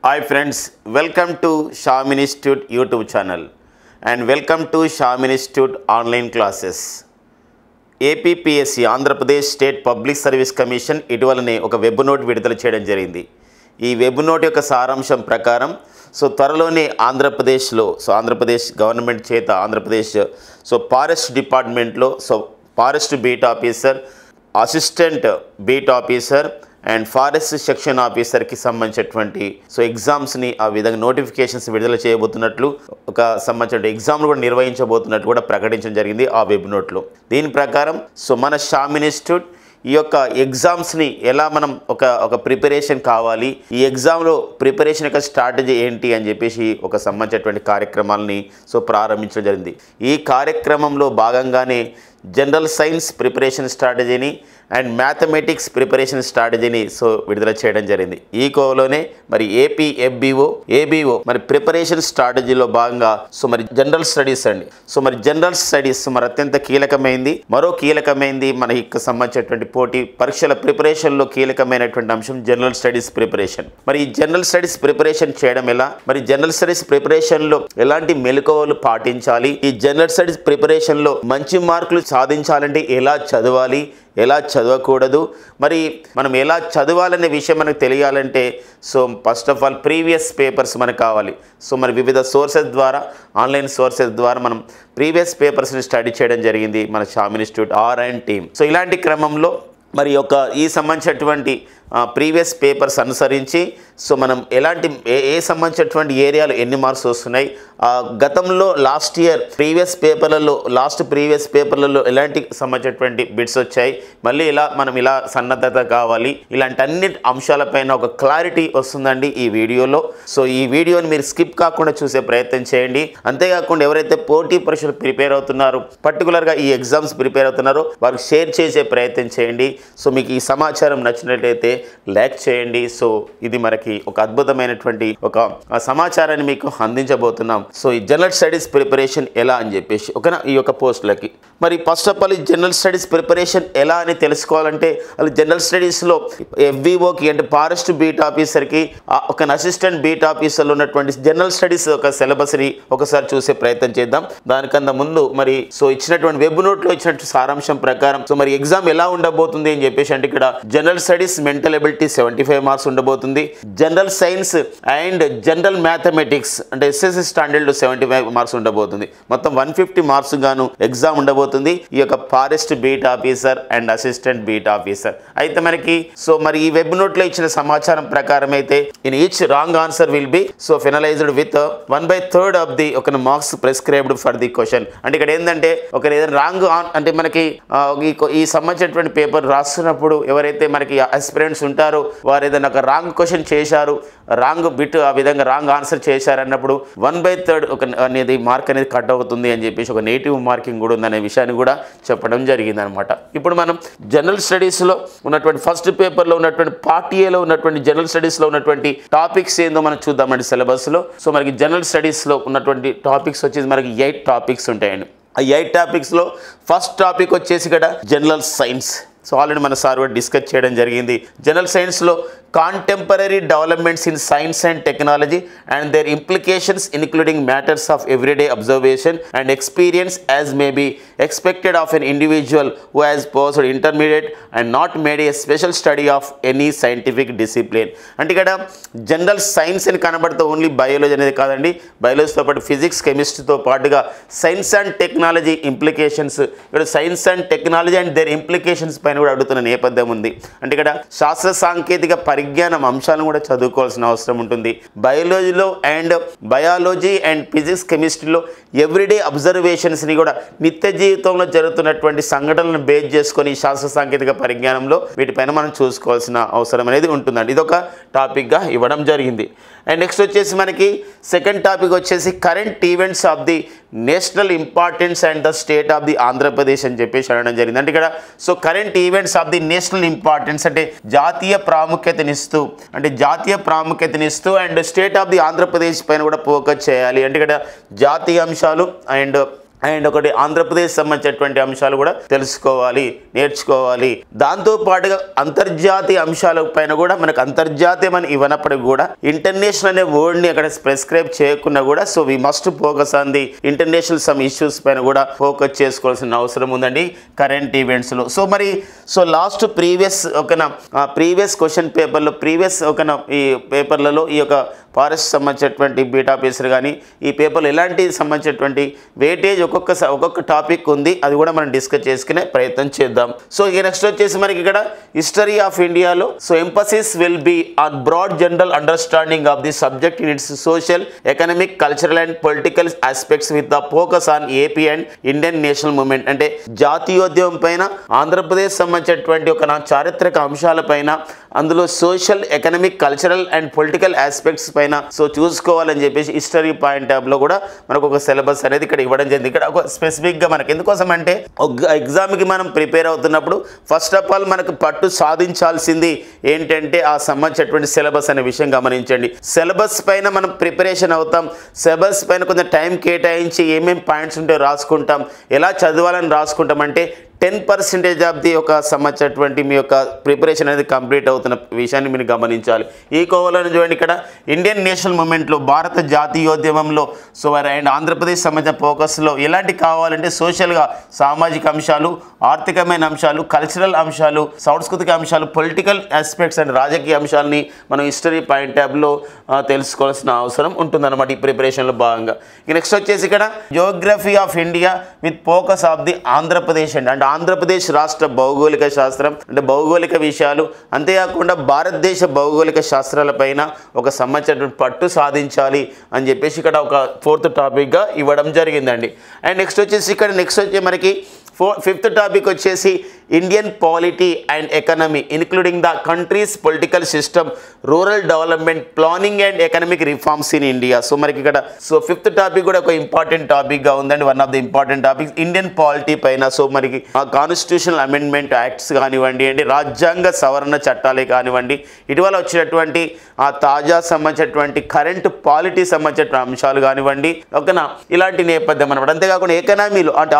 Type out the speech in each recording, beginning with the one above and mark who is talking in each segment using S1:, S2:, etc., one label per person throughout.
S1: Hi friends, welcome to Sham Institute YouTube channel and welcome to Sham Institute online classes. APPSC Andhra Pradesh state public service commission ఇటీవలనే ఒక web note విడుదల చేయడం జరిగింది. ఈ web note యొక్క సారాంశం ప్రకారం త్వరలోనే ఆంధ్రప్రదేశ్ గవర్నమెంట్ చేత ఫారెస్ట్ డిపార్ట్మెంట్లో forest beat officer, assistant beat officer and forest section ఆఫీసర్కి సంబంధించినటువంటి ఎగ్జామ్స్ని ఆ విధంగా నోటిఫికేషన్స్ విడుదల చేయబోతున్నట్లు సంబంధించిన ఎగ్జామ్లు కూడా నిర్వహించబోతున్నట్లు కూడా ప్రకటించడం జరిగింది ఆ వెబ్ నోట్లో. దీని ప్రకారం మన షామ్ ఇన్స్టిట్యూట్ ఈ యొక్క ఎగ్జామ్స్ని ఎలా మనం ఒక ప్రిపరేషన్ కావాలి, ఈ ఎగ్జామ్లో ప్రిపరేషన్ యొక్క స్ట్రాటజీ ఏంటి అని చెప్పేసి సంబంధించినటువంటి కార్యక్రమాలని ప్రారంభించడం జరిగింది. ఈ కార్యక్రమంలో భాగంగానే జనరల్ సైన్స్ ప్రిపరేషన్ స్ట్రాటజీని అండ్ మ్యాథమెటిక్స్ ప్రిపరేషన్ స్ట్రాటజీని విడుదల చేయడం జరిగింది. ఈ కోవలోనే మరి ఏబిఓ మరి ప్రిపరేషన్ స్ట్రాటజీలో భాగంగా జనరల్ స్టడీస్ అండి. జనరల్ స్టడీస్ అత్యంత కీలకమైంది. మరో కీలకమైంది మనకి సంబంధించినటువంటి పోటీ పరీక్షల ప్రిపరేషన్లో కీలకమైనటువంటి అంశం జనరల్ స్టడీస్ ప్రిపరేషన్. మరి ఈ జనరల్ స్టడీస్ ప్రిపరేషన్ చేయడం ఎలా, మరి జనరల్ స్టడీస్ ప్రిపరేషన్లో ఎలాంటి మెలకువలు పాటించాలి, ఈ జనరల్ స్టడీస్ ప్రిపరేషన్లో మంచి మార్కులు సాధించాలంటే ఎలా చదవాలి, ఎలా చదవకూడదు, మరి మనం ఎలా చదవాలనే విషయం మనకు తెలియాలంటే first of all previous papers మనకు కావాలి. మరి వివిధ సోర్సెస్ ద్వారా, ఆన్లైన్ సోర్సెస్ ద్వారా మనం ప్రీవియస్ పేపర్స్ని స్టడీ చేయడం జరిగింది మన షామ్ ఇన్స్టిట్యూట్ అండ్ టీమ్. ఇలాంటి క్రమంలో మరి ఈ సంబంధించినటువంటి ప్రీవియస్ పేపర్స్ అనుసరించి మనం ఎలాంటి ఏ సంబంధించినటువంటి ఏరియాలు ఎన్ని మార్క్స్ వస్తున్నాయి, గతంలో లాస్ట్ ప్రీవియస్ పేపర్లలో ఎలాంటి సంబంధించినటువంటి బిట్స్ వచ్చాయి, మళ్ళీ మనం ఇలా సన్నద్ధత కావాలి, ఇలాంటి అన్ని అంశాలపైన ఒక క్లారిటీ వస్తుందండి ఈ వీడియోలో. ఈ వీడియోని మీరు స్కిప్ కాకుండా చూసే ప్రయత్నం చేయండి. అంతేకాకుండా ఎవరైతే పోటీ పరీక్షలు ప్రిపేర్ అవుతున్నారో, పర్టికులర్గా ఈ ఎగ్జామ్స్ ప్రిపేర్ అవుతున్నారో వారికి షేర్ చేసే ప్రయత్నం చేయండి. మీకు ఈ సమాచారం నచ్చినట్లయితే లైక్ చేయండి. ఇది మనకి ఒక అద్భుతమైనటువంటి సమాచారాన్ని మీకు అందించబోతున్నాం. ఈ జనరల్ స్టడీస్ ప్రిపరేషన్ ఎలా అని చెప్పేసి ఈ యొక్క పోస్టులకి మరి ఫస్ట్ ఆఫ్ ఆల్ ఈ జనరల్ స్టడీస్ ప్రిపరేషన్ ఎలా అని తెలుసుకోవాలంటే జనరల్ స్టడీస్లో ఎఫ్విఓకి అంటే ఫారెస్ట్ బీట్ ఆఫీసర్కి అసిస్టెంట్ బీట్ ఆఫీసర్లో ఉన్నటువంటి జనరల్ స్టడీస్ సిలబస్ని ఒకసారి చూసే ప్రయత్నం చేద్దాం. దానికన్నా ముందు మరి ఇచ్చినటువంటి వెబ్ నోట్లో ఇచ్చినట్టు సారాంశం ప్రకారం మరి ఎగ్జామ్ ఎలా ఉండబోతుంది అని చెప్పేసి అంటే ఇక్కడ general studies mental ability 75 marks ఉండబోతుంది. General science and general mathematics అంటే ఎస్ఎస్సి స్టాండర్డ్ 75 మార్క్స్ ఉండబోతుంది. మొత్తం 150 మార్క్స్ గాను ఎగ్జామ్ ఉండబోతుంది ఈ యొక్క forest beat officer and assistant beat officer. అయితే మనకి మరి ఈ వెబ్ నోట్ లో ఇచ్చిన సమాచారం ప్రకారం అయితే in each wrong answer will be finalised with 1/3 of the marks prescribed for the question. అంటే ఇక్కడ ఏంటంటే ఏదైనా రాంగ్ అంటే మనకి ఈ సంబంధించినటువంటి పేపర్ రాస్తున్నప్పుడు ఎవరైతే మనకి ఆస్పిరెంట్స్ ఉంటారో వారు ఏదైనా ఒక రాంగ్ క్వశ్చన్ చేశారు, రాంగ్ బిట్ ఆ విధంగా రాంగ్ ఆన్సర్ చేశారు అన్నప్పుడు 1/3 అనేది మార్క్ అనేది కట్ అవుతుంది అని చెప్పేసి ఒక నెగిటివ్ మార్కింగ్ కూడా ఉందనే విషయాన్ని కూడా చెప్పడం జరిగింది అనమాట. ఇప్పుడు మనం జనరల్ స్టడీస్లో ఉన్నటువంటి ఫస్ట్ పేపర్లో ఉన్నటువంటి పార్ట్ ఏలో ఉన్నటువంటి జనరల్ స్టడీస్లో ఉన్నటువంటి టాపిక్స్ ఏందో మనం చూద్దామండి సిలబస్లో. మనకి జనరల్ స్టడీస్లో ఉన్నటువంటి టాపిక్స్ వచ్చేసి మనకి 8 టాపిక్స్ ఉంటాయండి. ఆ 8 టాపిక్స్లో ఫస్ట్ టాపిక్ వచ్చేసి ఇక్కడ జనరల్ సైన్స్. ఆల్రెడీ మన సార్ కూడా డిస్కస్ చేయడం జరిగింది. జనరల్ సైన్స్లో contemporary developments in science and technology and their implications including matters of everyday observation and experience as may be expected of an individual who has passed intermediate and not made a special study of any scientific discipline. అంటే ఇక్కడ general science అని కనబడితే only biology అనేది కాదండి, బయాలజీతో పాటు physics, కెమిస్ట్రీతో పాటుగా science and technology implications, ఇక్కడ science and technology and their implications పైన కూడా అడుగుతున్న నేపథ్యం ఉంది. అంటే ఇక్కడ శాస్త్ర సాంకేతిక పరిజ్ఞానం అంశాలను కూడా చదువుకోవాల్సిన అవసరం ఉంటుంది. బయాలజీ అండ్ ఫిజిక్స్, కెమిస్ట్రీలో ఎవ్రీడే అబ్జర్వేషన్స్ని కూడా నిత్య జీవితంలో జరుగుతున్నటువంటి సంఘటనలను బేస్ చేసుకొని శాస్త్ర సాంకేతిక పరిజ్ఞానంలో వీటిపైన మనం చూసుకోవాల్సిన అవసరం అనేది ఉంటుందండి. ఇదొక టాపిక్గా ఇవ్వడం జరిగింది. అండ్ నెక్స్ట్ వచ్చేసి మనకి సెకండ్ టాపిక్ వచ్చేసి current events of the national importance and the state of the Andhra Pradesh అని చెప్పేసి అనడం జరిగింది. అంటే ఇక్కడ current events of the national importance అంటే జాతీయ ప్రాముఖ్యతనిస్తూ and state of the Andhra Pradesh పైన కూడా ఫోకస్ చేయాలి. అంటే ఇక్కడ జాతీయ అంశాలు అండ్ అండ్ ఒకటి ఆంధ్రప్రదేశ్ సంబంధించినటువంటి అంశాలు కూడా తెలుసుకోవాలి, నేర్చుకోవాలి. దాంతోపాటుగా అంతర్జాతీయ అంశాల పైన కూడా మనకు అంతర్జాతీయం ఇవ్వనప్పటికీ కూడా ఇంటర్నేషనల్ అనే వర్డ్ని అక్కడ ప్రిస్క్రైబ్ చేయకుండా కూడా so we must focus on the international some issues పైన కూడా ఫోకస్ చేసుకోవాల్సిన అవసరం ఉందండి కరెంట్ ఈవెంట్స్లో. సో లాస్ట్ ప్రీవియస్ క్వశ్చన్ పేపర్లో ఈ పేపర్లలో ఈ యొక్క ఫారెస్ట్ సంబంధించినటువంటి బీట్ ఆఫీసర్ కానీ ఈ పేపర్లో ఎలాంటి సంబంధించినటువంటి వెయిటేజ్ ఒక్కొక్క టాపిక్ ఉంది, అది కూడా మనం డిస్కస్ చేసుకునే ప్రయత్నం చేద్దాం. సో ఇక నెక్స్ట్ వచ్చేసి మనకి ఇక్కడ హిస్టరీ ఆఫ్ ఇండియాలో so emphasis will be on broad general understanding of the subject in its social, economic, cultural and political aspects with the focus on AP and Indian national movement. అంటే జాతీయోద్యమం పైన, ఆంధ్రప్రదేశ్ సంబంధించినటువంటి ఒక చారిత్రక అంశాల పైన, అందులో social, economic, cultural and political aspects పైన సో చూసుకోవాలని చెప్పేసి హిస్టరీ పాయింట్ ఆఫ్ లో కూడా మనకు ఒక సిలబస్ అనేది ఇక్కడ ఇవ్వడం జరిగింది. ఇక్కడ ఒక స్పెసిఫిక్గా మనకి ఎందుకోసం అంటే ఎగ్జామ్కి మనం ప్రిపేర్ అవుతున్నప్పుడు ఫస్ట్ ఆఫ్ ఆల్ మనకు పట్టు సాధించాల్సింది ఏంటంటే ఆ సంబంధించినటువంటి సిలబస్ అనే విషయం గమనించండి. సిలబస్ పైన మనం ప్రిపరేషన్ అవుతాం, సిలబస్ పైన కొంచెం టైం కేటాయించి ఏమేమి పాయింట్స్ ఉంటే రాసుకుంటాం, ఎలా చదవాలని రాసుకుంటాం అంటే 10% ఆఫ్ ది ఒక సంబంధించినటువంటి మీ యొక్క ప్రిపరేషన్ అనేది కంప్లీట్ అవుతున్న విషయాన్ని మీరు గమనించాలి. ఈ కోవలను చూడండి, ఇక్కడ ఇండియన్ నేషనల్ మూవ్మెంట్లో, భారత జాతీయోద్యమంలో సో అండ్ ఆంధ్రప్రదేశ్ సంబంధించిన ఫోకస్లో ఎలాంటి కావాలంటే సోషల్గా సామాజిక అంశాలు, ఆర్థికమైన అంశాలు, కల్చరల్ అంశాలు, సాంస్కృతిక అంశాలు, పొలిటికల్ ఆస్పెక్ట్స్ అండ్ రాజకీయ అంశాలని మనం హిస్టరీ పాయింట్ ఆఫ్లో తెలుసుకోవాల్సిన అవసరం ఉంటుందన్నమాట ఈ ప్రిపరేషన్లో భాగంగా. నెక్స్ట్ వచ్చేసి ఇక్కడ Geography of India with focus of the Andhra Pradesh and Andhra Pradesh రాష్ట్ర భౌగోళిక శాస్త్రం అంటే భౌగోళిక విషయాలు, అంతేకాకుండా భారతదేశ భౌగోళిక శాస్త్రాలపైన ఒక సంబంధించినటువంటి పట్టు సాధించాలి అని చెప్పేసి ఇక్కడ ఒక 4th టాపిక్గా ఇవ్వడం జరిగిందండి. అండ్ నెక్స్ట్ వచ్చి మనకి 5th టాపిక్ వచ్చేసి Indian polity and economy including the countries political system, rural development, planning and economic reforms in India. So మనకి ఇక్కడ 5th టాపిక్ కూడా ఒక ఇంపార్టెంట్ టాపిక్గా ఉందండి. One of the important topics Indian polity పైన. సో మనకి constitutional amendment acts కానివ్వండి, అంటే రాజ్యాంగ సవరణ చట్టాలే కానివ్వండి, ఇటీవల వచ్చినటువంటి ఆ తాజా సంబంధించినటువంటి కరెంట్ పాలిటీ సంబంధించిన అంశాలు కానివ్వండి, ఓకేనా, ఇలాంటి నేపథ్యం అనమాట. అంతేకాకుండా ఎకనామీలో అంటే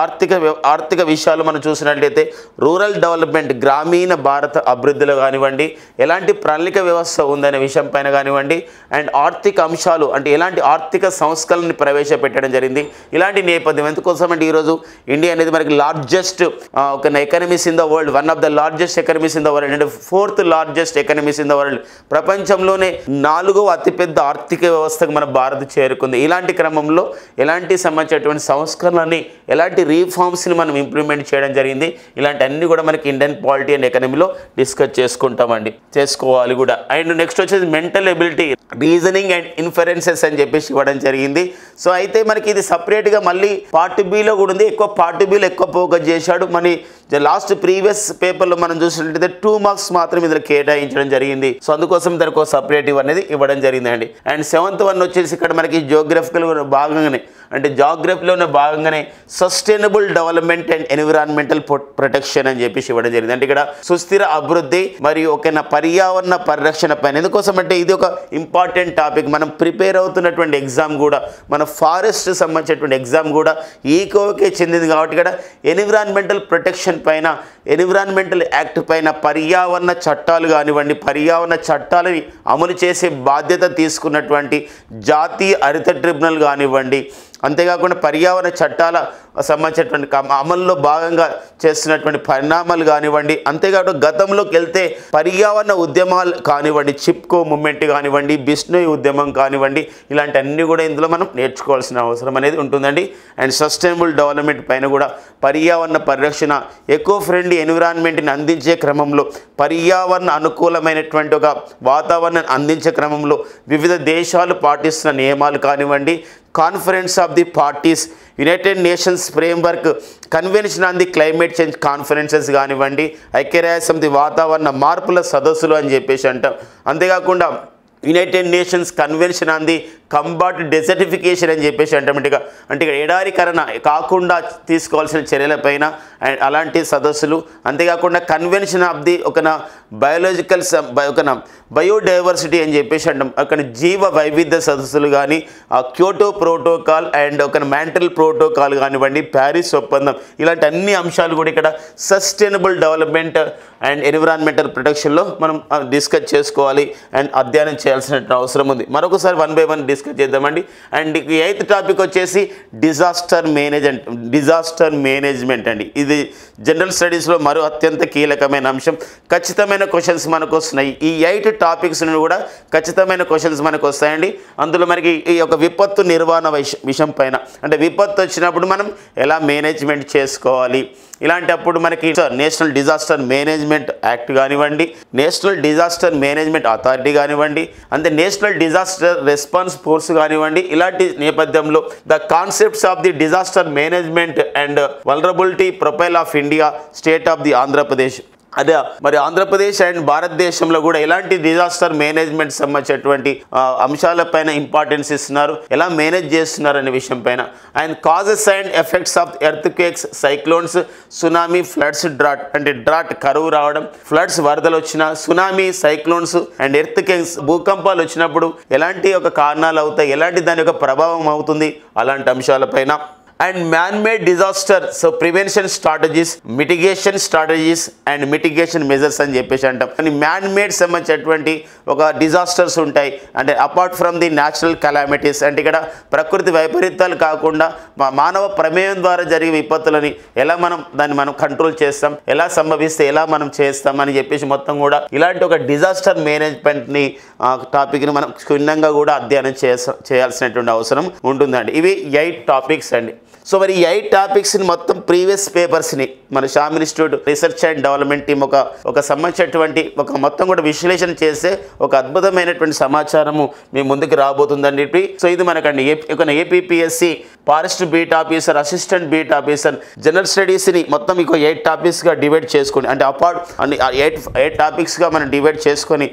S1: ఆర్థిక విషయాలు మనం చూసినట్లయితే రూరల్ డెవలప్మెంట్, గ్రామీణ భారత అభివృద్ధిలో కానివ్వండి, ఎలాంటి ప్రణాళిక వ్యవస్థ ఉందనే విషయం పైన కానివ్వండి, అండ్ ఆర్థిక అంశాలు అంటే ఎలాంటి ఆర్థిక సంస్కరణని ప్రవేశపెట్టడం జరిగింది, ఇలాంటి నేపథ్యం. ఎందుకోసం అంటే ఈరోజు ఇండియా అనేది మనకి లార్జెస్ట్ ఒక economies in the world, one of the largest economies in the world, అంటే 4th largest economies in the world, ప్రపంచంలోనే 4వ అతిపెద్ద ఆర్థిక వ్యవస్థకు మన భారత్ చేరుకుంది. ఇలాంటి క్రమంలో ఎలాంటి సంబంధించినటువంటి సంస్కరణలని, ఎలాంటి రీఫార్మ్స్ని మనం ఇంప్లిమెంట్ చేయడం జరిగింది, ఇలాంటి అన్ని కూడా మనకి ఇండియన్ పాలిటీ అండ్ ఎకనమీలో డిస్కస్ చేసుకుంటామండి, చేసుకోవాలి కూడా. అండ్ నెక్స్ట్ వచ్చేసి mental ability, reasoning and inferences అని చెప్పేసి ఇవ్వడం జరిగింది. సో అయితే మనకి ఇది సపరేట్గా మళ్ళీ పార్ట్ బిలో కూడా ఉంది. పార్ట్ బిలో ఎక్కువ ఫోకస్ చేశాడు. మరి లాస్ట్ ప్రీవియస్ పేపర్లో మనం చూసినట్లయితే 2 మార్క్స్ మాత్రం ఇందులో కేటాయించడం జరిగింది. సో అందుకోసం దానికి ఒక సపరేటివ్ అనేది ఇవ్వడం జరిగిందండి. అండ్ 7th వన్ వచ్చేసి ఇక్కడ మనకి జియోగ్రఫికల్ భాగంగానే అంటే జాగ్రఫీలోనే భాగంగానే sustainable development and environmental protection అని చెప్పేసి ఇవ్వడం జరిగింది. అంటే ఇక్కడ సుస్థిర అభివృద్ధి మరియు ఒక పర్యావరణ పరిరక్షణ పైన. ఎందుకోసం అంటే ఇది ఒక ఇంపార్టెంట్ టాపిక్. మనం ప్రిపేర్ అవుతున్నటువంటి ఎగ్జామ్ కూడా, మన ఫారెస్ట్ సంబంధించినటువంటి ఎగ్జామ్ కూడా ఈకోకే చెందింది కాబట్టి ఇక్కడ ఎన్విరాన్మెంటల్ ప్రొటెక్షన్ పైన, ఎన్విరాన్మెంటల్ యాక్ట్ పైన, పర్యావరణ చట్టాలు కానివ్వండి, పర్యావరణ చట్టాలని అమలు చేసే బాధ్యత తీసుకున్నటువంటి జాతీయ హరిత ట్రిబ్యునల్ కానివ్వండి, అంతేకాకుండా పర్యావరణ చట్టాల సంబంధించినటువంటి అమల్లో భాగంగా చేస్తున్నటువంటి పరిణామాలు కానివ్వండి, అంతేకాకుండా గతంలోకి వెళ్తే పర్యావరణ ఉద్యమాలు కానివ్వండి, చిప్కో మూమెంట్ కానివ్వండి, బిష్నోయ్ ఉద్యమం కానివ్వండి, ఇలాంటి అన్నీ కూడా ఇందులో మనం నేర్చుకోవాల్సిన అవసరం అనేది ఉంటుందండి. అండ్ సస్టైనబుల్ డెవలప్మెంట్ పైన కూడా పర్యావరణ పరిరక్షణ, ఎకో ఫ్రెండ్లీ ఎన్విరాన్మెంట్ని అందించే క్రమంలో, పర్యావరణ అనుకూలమైనటువంటి ఒక వాతావరణాన్ని అందించే క్రమంలో వివిధ దేశాలు పాటిస్తున్న నియమాలు కానివ్వండి, conference of the parties, United nations framework, convention on the climate change conferences కానివ్వండి, ఐక్యరాజ్య సమితి వాతావరణ మార్పుల సదస్సులు అని చెప్పేసి అంటాం. అంతేకాకుండా United nations convention on the combat desertification అని చెప్పేసి అంటామంటే అంటే ఎడారీకరణ కాకుండా తీసుకోవాల్సిన చర్యలపైన అండ్ అలాంటి సదస్సులు, అంతేకాకుండా కన్వెన్షన్ ఆఫ్ ది ఒక బయోలాజికల్ ఒక బయోడైవర్సిటీ అని చెప్పేసి అంటాం, ఒక జీవ వైవిధ్య సదస్సులు కానీ, క్యోటో ప్రోటోకాల్ అండ్ ఒక మ్యాంట్రల్ ప్రోటోకాల్ కానివ్వండి, ప్యారిస్ ఒప్పందం, ఇలాంటి అన్ని అంశాలు కూడా ఇక్కడ సస్టైనబుల్ డెవలప్మెంట్ అండ్ ఎన్విరాన్మెంటల్ ప్రొటెక్షన్లో మనం డిస్కస్ చేసుకోవాలి అండ్ అధ్యయనం చేయాల్సిన అవసరం ఉంది. మరొకసారి 1 by 1 డిస్కస్ చేద్దామండి. అండ్ 8th టాపిక్ వచ్చేసి డిజాస్టర్ మేనేజ్మెంట్ అండి. ఇది జనరల్ స్టడీస్లో మరో అత్యంత కీలకమైన అంశం. ఖచ్చితమైన క్వశ్చన్స్ మనకు వస్తున్నాయి. ఈ 8 టాపిక్స్ నుండి కూడా ఖచ్చితమైన క్వశ్చన్స్ మనకు వస్తాయండి. అందులో మనకి ఈ యొక్క విపత్తు నిర్వహణ విషయం పైన, అంటే విపత్తు వచ్చినప్పుడు మనం ఎలా మేనేజ్మెంట్ చేసుకోవాలి, ఇలాంటప్పుడు మనకి నేషనల్ డిజాస్టర్ మేనేజ్మెంట్ యాక్ట్ కానివ్వండి, నేషనల్ డిజాస్టర్ మేనేజ్మెంట్ అథారిటీ కానివ్వండి, అంటే నేషనల్ డిజాస్టర్ రెస్పాన్స్ ఫోర్స్ కానివ్వండి, ఇలాంటి నేపథ్యంలో the concepts of the disaster management and vulnerability profile of India, state of the Andhra Pradesh. అదే మరి ఆంధ్రప్రదేశ్ అండ్ భారతదేశంలో కూడా ఎలాంటి డిజాస్టర్ మేనేజ్మెంట్ సంబంధించినటువంటి అంశాలపైన ఇంపార్టెన్స్ ఇస్తున్నారు, ఎలా మేనేజ్ చేస్తున్నారు అనే విషయం పైన. And causes and effects of earth quakes, cyclones, tsunami, floods, drought, అంటే డ్రాట్ కరువు రావడం, ఫ్లడ్స్ వరదలు వచ్చిన, tsunami, cyclones and earth quakes భూకంపాలు వచ్చినప్పుడు ఎలాంటి ఒక కారణాలు అవుతాయి, ఎలాంటి దాని యొక్క ప్రభావం అవుతుంది, అలాంటి అంశాలపైన. And man made disaster, so prevention strategies, mitigation strategies and mitigation measures అని చెప్పేసి అంటాం. కానీ మ్యాన్ మేడ్ సంబంధించినటువంటి ఒక డిజాస్టర్స్ ఉంటాయి, అంటే apart from the natural calamities, అంటే ఇక్కడ ప్రకృతి వైపరీత్యాలు కాకుండా మానవ ప్రమేయం ద్వారా జరిగే విపత్తులని ఎలా మనం కంట్రోల్ చేస్తాం, ఎలా సంభవిస్తే ఎలా మనం చేస్తాం అని చెప్పేసి మొత్తం కూడా ఇలాంటి ఒక డిజాస్టర్ మేనేజ్మెంట్ని టాపిక్ని మనం క్షుణ్ణంగా కూడా అధ్యయనం చేయాల్సినటువంటి అవసరం ఉంటుందండి. ఇవి 8 టాపిక్స్ అండి. సో మరి ఈ 8 టాపిక్స్ని మొత్తం ప్రీవియస్ పేపర్స్ని మన Shyam institute research and development team ఒక సంబంధించినటువంటి ఒక మొత్తం కూడా విశ్లేషణ చేసే ఒక అద్భుతమైనటువంటి సమాచారము మీ ముందుకు రాబోతుందండి. సో ఇది మనకండి APPSC forest beat officer, assistant beat officer, general స్టడీస్ని మొత్తం ఇంకో 8 టాపిక్స్గా డివైడ్ చేసుకొని, అంటే అపార్ట్ అన్ని 8 టాపిక్స్గా మనం డివైడ్ చేసుకొని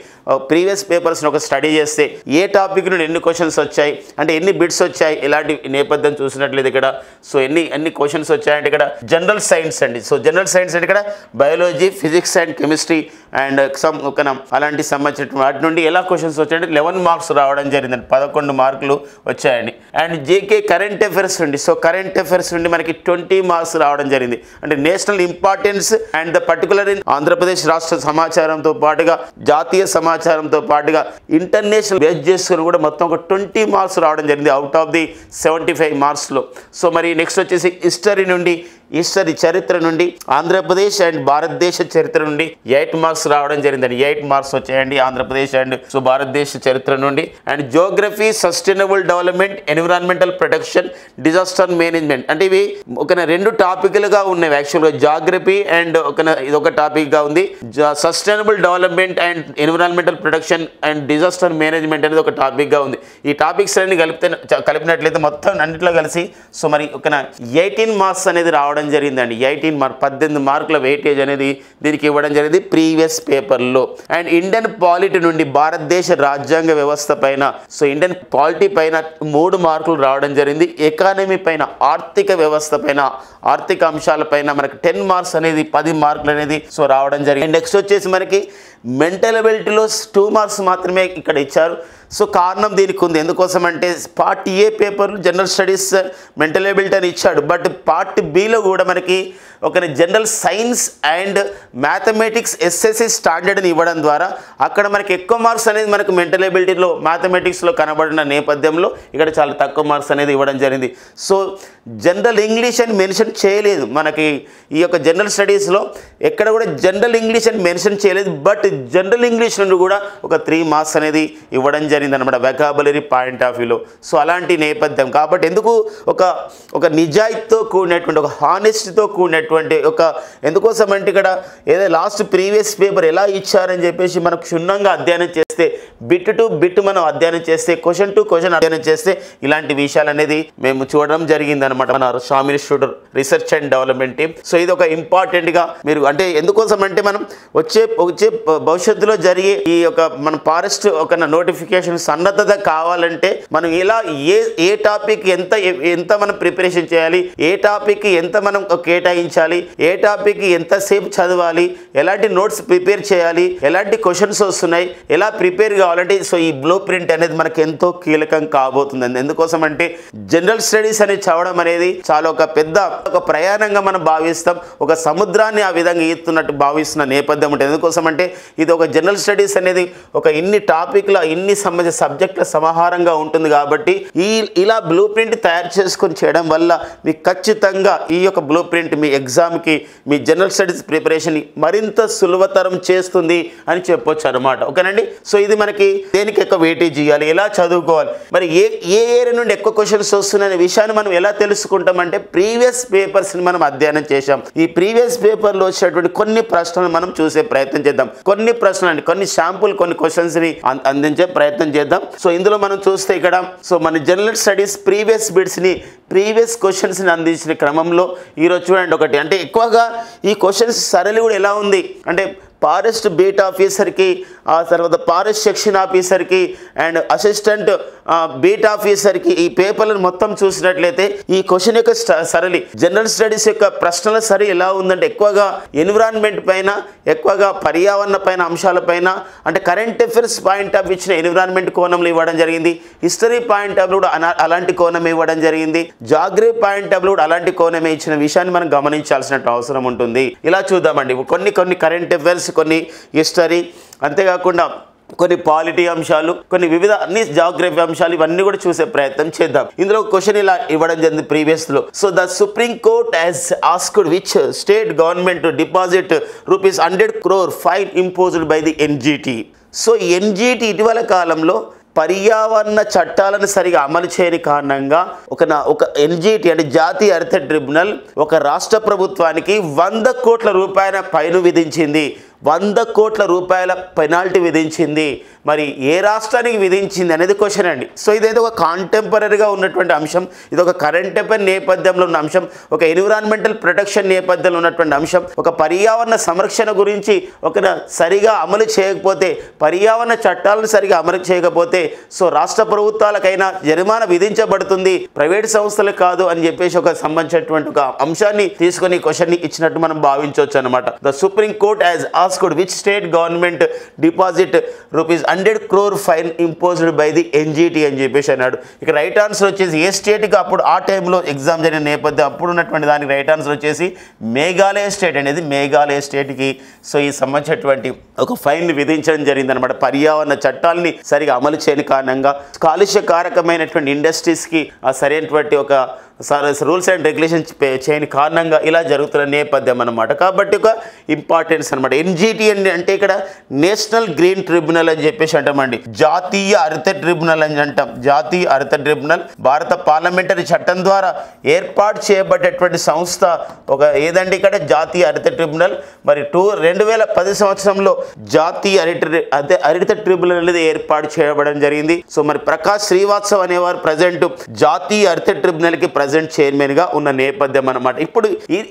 S1: ప్రీవియస్ పేపర్స్ని ఒక స్టడీ చేస్తే ఏ టాపిక్ నుండి ఎన్ని క్వశ్చన్స్ వచ్చాయి, అంటే ఎన్ని బిట్స్ వచ్చాయి, ఇలాంటి నేపథ్యం చూసినట్లయితే ఇక్కడ సో ఎన్ని క్వశ్చన్స్ వచ్చాయంటే ఇక్కడ జనరల్ సైన్స్ అండి. సో జనరల్ సైన్స్ అంటే ఇక్కడ biology, physics and chemistry and అలాంటి సంబంధించిన వాటి నుండి ఎలా క్వశ్చన్స్ వచ్చాయంటే 11 మార్క్స్ రావడం జరిగిందండి, 11 మార్కులు వచ్చాయండి. అండ్ జేకే కరెంట్ అఫైర్స్ నుండి, సో కరెంట్ అఫైర్స్ నుండి మనకి 20 మార్క్స్ రావడం జరిగింది. అంటే national importance and the particular in Andhra Pradesh రాష్ట్ర సమాచారంతో పాటుగా, జాతీయ సమాచారంతో పాటుగా ఇంటర్నేషనల్ బేస్ చేసుకుని కూడా మొత్తం ఒక 20 మార్క్స్ రావడం జరిగింది అవుట్ ఆఫ్ ది 75 మార్క్స్లో. సో మరి నెక్స్ట్ వచ్చేసి హిస్టరీ చరిత్ర నుండి, ఆంధ్రప్రదేశ్ అండ్ భారతదేశ చరిత్ర నుండి 8 మార్క్స్ రావడం జరిగిందండి. 8 మార్క్స్ వచ్చాయండి ఆంధ్రప్రదేశ్ అండ్ సో భారతదేశ చరిత్ర నుండి. And Geography, sustainable development, environmental protection, disaster management, అంటే ఇవి ఒక 2 టాపిక్లుగా ఉన్నాయి యాక్చువల్గా. జాగ్రఫీ అండ్ ఇదొక టాపిక్గా ఉంది, sustainable development and environmental protection and disaster management అనేది ఒక టాపిక్గా ఉంది. ఈ టాపిక్స్ అన్ని కలిపినట్లయితే మొత్తం అన్నింటిలో కలిసి సో మరి ఒక 18 మార్క్స్ అనేది రావడం జరిగిందండి. 18 మార్కుల వెయిటేజ్ అనేది దీనికి ఇవ్వడం జరిగింది ప్రీవియస్ పేపర్లో. అండ్ ఇండియన్ పాలిటీ నుండి, భారతదేశ రాజ్యాంగ వ్యవస్థ పైన, సో ఇండియన్ పాలిటీ పైన 3 మార్కులు రావడం జరిగింది. ఎకానమీ పైన, ఆర్థిక వ్యవస్థ పైన, ఆర్థిక అంశాల పైన మనకి 10 మార్క్స్ అనేది 10 మార్కులు అనేది సో రావడం జరిగింది. నెక్స్ట్ వచ్చేసి మనకి మెంటల్ అబిలిటీలో 2 మార్క్స్ మాత్రమే ఇక్కడ ఇచ్చారు. సో కారణం దీనికి ఉంది, ఎందుకోసం అంటే పార్ట్ ఏ పేపర్లు జనరల్ స్టడీస్ మెంటల్ ఎబిలిటీ అని ఇచ్చాడు, బట్ పార్ట్ బిలో కూడా మనకి ఒక general science and mathematics SSC స్టాండర్డ్ని ఇవ్వడం ద్వారా అక్కడ మనకి ఎక్కువ మార్క్స్ అనేది మనకు మెంటల్ ఎబిలిటీలో, మ్యాథమెటిక్స్లో కనబడిన నేపథ్యంలో ఇక్కడ చాలా తక్కువ మార్క్స్ అనేది ఇవ్వడం జరిగింది. సో జనరల్ ఇంగ్లీష్ అని మెన్షన్ చేయలేదు మనకి ఈ యొక్క జనరల్ స్టడీస్లో, ఎక్కడ కూడా జనరల్ ఇంగ్లీష్ అని మెన్షన్ చేయలేదు, బట్ జనరల్ ఇంగ్లీష్ నుండి కూడా ఒక 3 మార్క్స్ అనేది ఇవ్వడం జరిగింది అనమాట వెకాబులరీ పాయింట్ ఆఫ్ వ్యూలో. సో అలాంటి నేపథ్యం కాబట్టి ఎందుకు ఒక నిజాయితీతో కూడినటువంటి, ఒక హానెస్ట్తో కూడినటువంటి అనేటువంటి ఒక ఎందుకోసం అంటే ఇక్కడ ఏదో లాస్ట్ ప్రీవియస్ పేపర్ ఎలా ఇచ్చారని చెప్పేసి మనం క్షుణ్ణంగా అధ్యయనం చేస్తే బిట్ టు బిట్ మనం అధ్యయనం చేస్తే క్వశ్చన్ టు క్వశ్చన్ అధ్యయనం చేస్తే ఇలాంటి విషయాలు అనేది మేము చూడడం జరిగింది అనమాట మన Shamil institute research and development team. So ఇది ఒక ఇంపార్టెంట్గా మీరు అంటే ఎందుకోసం అంటే మనం వచ్చే భవిష్యత్తులో జరిగే ఈ యొక్క మన ఫారెస్ట్ ఒక నోటిఫికేషన్ సన్నద్ధత కావాలంటే మనం ఇలా ఏ టాపిక్ ఎంత మనం ప్రిపరేషన్ చేయాలి, ఏ టాపిక్ ఎంత మనం కేటాయించాలి, ఏ టాపిక్ ఎంతసేపు చదవాలి, ఎలాంటి నోట్స్ ప్రిపేర్ చేయాలి, ఎలాంటి క్వశ్చన్స్ వస్తున్నాయి, ఎలా ప్రిపేర్ కావాలంటే సో ఈ బ్లూ ప్రింట్ అనేది మనకు ఎంతో కీలకం కాబోతుంది. ఎందుకోసం అంటే జనరల్ స్టడీస్ అనేది చదవడం అనేది చాలా ఒక పెద్ద ఒక ప్రయాణంగా మనం భావిస్తాం. ఒక సముద్రాన్ని ఆ విధంగా ఈతున్నట్టు భావిస్తున్న నేపథ్యం ఉంటుంది. ఎందుకోసం అంటే ఇది ఒక జనరల్ స్టడీస్ అనేది ఒక ఇన్ని టాపిక్ల ఇన్ని సబ్జెక్టుల సమాహారంగా ఉంటుంది కాబట్టి ఇలా బ్లూ ప్రింట్ తయారు చేసుకొని చేయడం వల్ల మీకు ఖచ్చితంగా ఈ యొక్క బ్లూ ప్రింట్ మీ ఎగ్జామ్కి మీ జనరల్ స్టడీస్ ప్రిపరేషన్ మరింత సులభతరం చేస్తుంది అని చెప్పొచ్చు అనమాట. ఓకేనండి. సో ఇది మనకి దేనికి ఎక్కువ వెయిటేజ్ ఇవ్వాలి, ఎలా చదువుకోవాలి, మరి ఏ ఏరియా నుండి ఎక్కువ క్వశ్చన్స్ వస్తున్నాయనే విషయాన్ని మనం ఎలా తెలుసుకుంటామంటే ప్రీవియస్ పేపర్స్ని మనం అధ్యయనం చేశాం. ఈ ప్రీవియస్ పేపర్లో వచ్చేటువంటి కొన్ని ప్రశ్నలు మనం చూసే ప్రయత్నం చేద్దాం. కొన్ని ప్రశ్నలు అండి, కొన్ని శాంపుల్ కొన్ని క్వశ్చన్స్ని అందించే ప్రయత్నం చేద్దాం. సో ఇందులో మనం చూస్తే ఇక్కడ సో మన జనరల్ స్టడీస్ ప్రీవియస్ బిట్స్ని ప్రీవియస్ క్వశ్చన్స్ని అందించిన క్రమంలో ఈరోజు చూడండి ఒకటి అంటే ఎక్కువగా ఈ క్వశ్చన్స్ సరళి కూడా ఎలా ఉంది అంటే ఫారెస్ట్ బీట్ ఆఫీసర్కి ఆ తర్వాత ఫారెస్ట్ సెక్షన్ ఆఫీసర్కి అండ్ అసిస్టెంట్ బీట్ ఆఫీసర్కి ఈ పేపర్లను మొత్తం చూసినట్లయితే ఈ క్వశ్చన్ యొక్క సరళి జనరల్ స్టడీస్ యొక్క ప్రశ్నల సరి ఎలా ఉందంటే ఎక్కువగా ఎన్విరాన్మెంట్ పైన, ఎక్కువగా పర్యావరణ పైన అంశాలపైన అంటే కరెంట్ అఫైర్స్ పాయింట్ ఆఫ్ ఇచ్చిన ఎన్విరాన్మెంట్ కోణంలో ఇవ్వడం జరిగింది. హిస్టరీ పాయింట్ ఆఫ్ కూడా అలాంటి కోణం ఇవ్వడం జరిగింది. జాగ్రఫీ పాయింట్ ఆఫ్ కూడా అలాంటి కోణమే ఇచ్చిన విషయాన్ని మనం గమనించాల్సిన అవసరం ఉంటుంది. ఇలా చూద్దామండి కొన్ని కరెంట్ అఫైర్స్, కొన్ని హిస్టరీ, అంతేకాకుండా కొన్ని పాలిటీ అంశాలు, కొన్ని వివిధ అన్ని జాగ్రఫీ అంశాలు ఇవన్నీ కూడా చూసే ప్రయత్నం చేద్దాం. ఇందులో క్వశ్చన్ ఇలా ఇవ్వడం జరిగింది ప్రీవియస్ లో. So the supreme court has asked which state government to deposit ₹100 crore fine imposed by the NGT. So NGT ఇటీవల కాలంలో పర్యావరణ చట్టాలను సరిగా అమలు చేయని కారణంగా ఒక ఎన్జిటి అంటే జాతీయ హరిత ట్రిబ్యునల్ ఒక రాష్ట్ర ప్రభుత్వానికి ₹100 కోట్ల ఫైన్ విధించింది. ₹100 కోట్ల పెనాల్టీ విధించింది. మరి ఏ రాష్ట్రానికి విధించింది అనేది క్వశ్చన్ అండి. సో ఇదేదో ఒక కాంటెంపరీగా ఉన్నటువంటి అంశం, ఇది ఒక కరెంట్ అఫైర్ నేపథ్యంలో ఉన్న అంశం, ఒక ఎన్విరాన్మెంటల్ ప్రొటెక్షన్ నేపథ్యంలో ఉన్నటువంటి అంశం, ఒక పర్యావరణ సంరక్షణ గురించి సరిగా అమలు చేయకపోతే, పర్యావరణ చట్టాలను సరిగా అమలు చేయకపోతే సో రాష్ట్ర ప్రభుత్వాలకైనా జరిమానా విధించబడుతుంది, ప్రైవేట్ సంస్థలకు కాదు అని చెప్పేసి ఒక సంబంధించినటువంటి ఒక అంశాన్ని తీసుకొని క్వశ్చన్ ఇచ్చినట్టు మనం భావించవచ్చు అనమాట. The supreme court has asked which state government deposit ₹100 crore fine imposed by the NGT అని చెప్పేసి అన్నాడు. ఇక రైట్ ఆన్సర్ వచ్చేసి ఏ స్టేట్కి అప్పుడు ఆ టైంలో ఎగ్జామ్ జరిగిన నేపథ్యం అప్పుడు ఉన్నటువంటి దానికి రైట్ ఆన్సర్ వచ్చేసి మేఘాలయ స్టేట్ అనేది మేఘాలయ స్టేట్కి సో ఈ సంబంధించినటువంటి ఒక ఫైన్ విధించడం జరిగింది అనమాట. పర్యావరణ చట్టాలని సరిగా అమలు చేయని కారణంగా కాలుష్య కారకమైనటువంటి ఇండస్ట్రీస్కి సరైనటువంటి ఒక రూల్స్ అండ్ రెగ్యులేషన్ చేయని కారణంగా ఇలా జరుగుతున్న నేపథ్యం అనమాట. కాబట్టి ఒక ఇంపార్టెన్స్ అనమాట. ఎన్జిటి అంటే ఇక్కడ నేషనల్ గ్రీన్ ట్రిబ్యునల్ అని చెప్పేసి అంటామండి. జాతీయ హరిత ట్రిబ్యునల్ అని అంటాం. జాతీయ హరిత ట్రిబ్యునల్ భారత పార్లమెంటరీ చట్టం ద్వారా ఏర్పాటు చేయబడ్డటువంటి సంస్థ ఒక ఏదండి ఇక్కడ జాతీయ హరిత ట్రిబ్యునల్. మరి 2010 సంవత్సరంలో జాతీయ హరిత ట్రిబ్యునల్ అనేది ఏర్పాటు చేయబడడం జరిగింది. సో మరి ప్రకాష్ శ్రీవాత్సవ్ అనేవారు ప్రజెంట్ జాతీయ హరిత ట్రిబ్యునల్కి చైర్మన్ గా ఉన్న నేపథ్యం అన్నమాట. ఇప్పుడు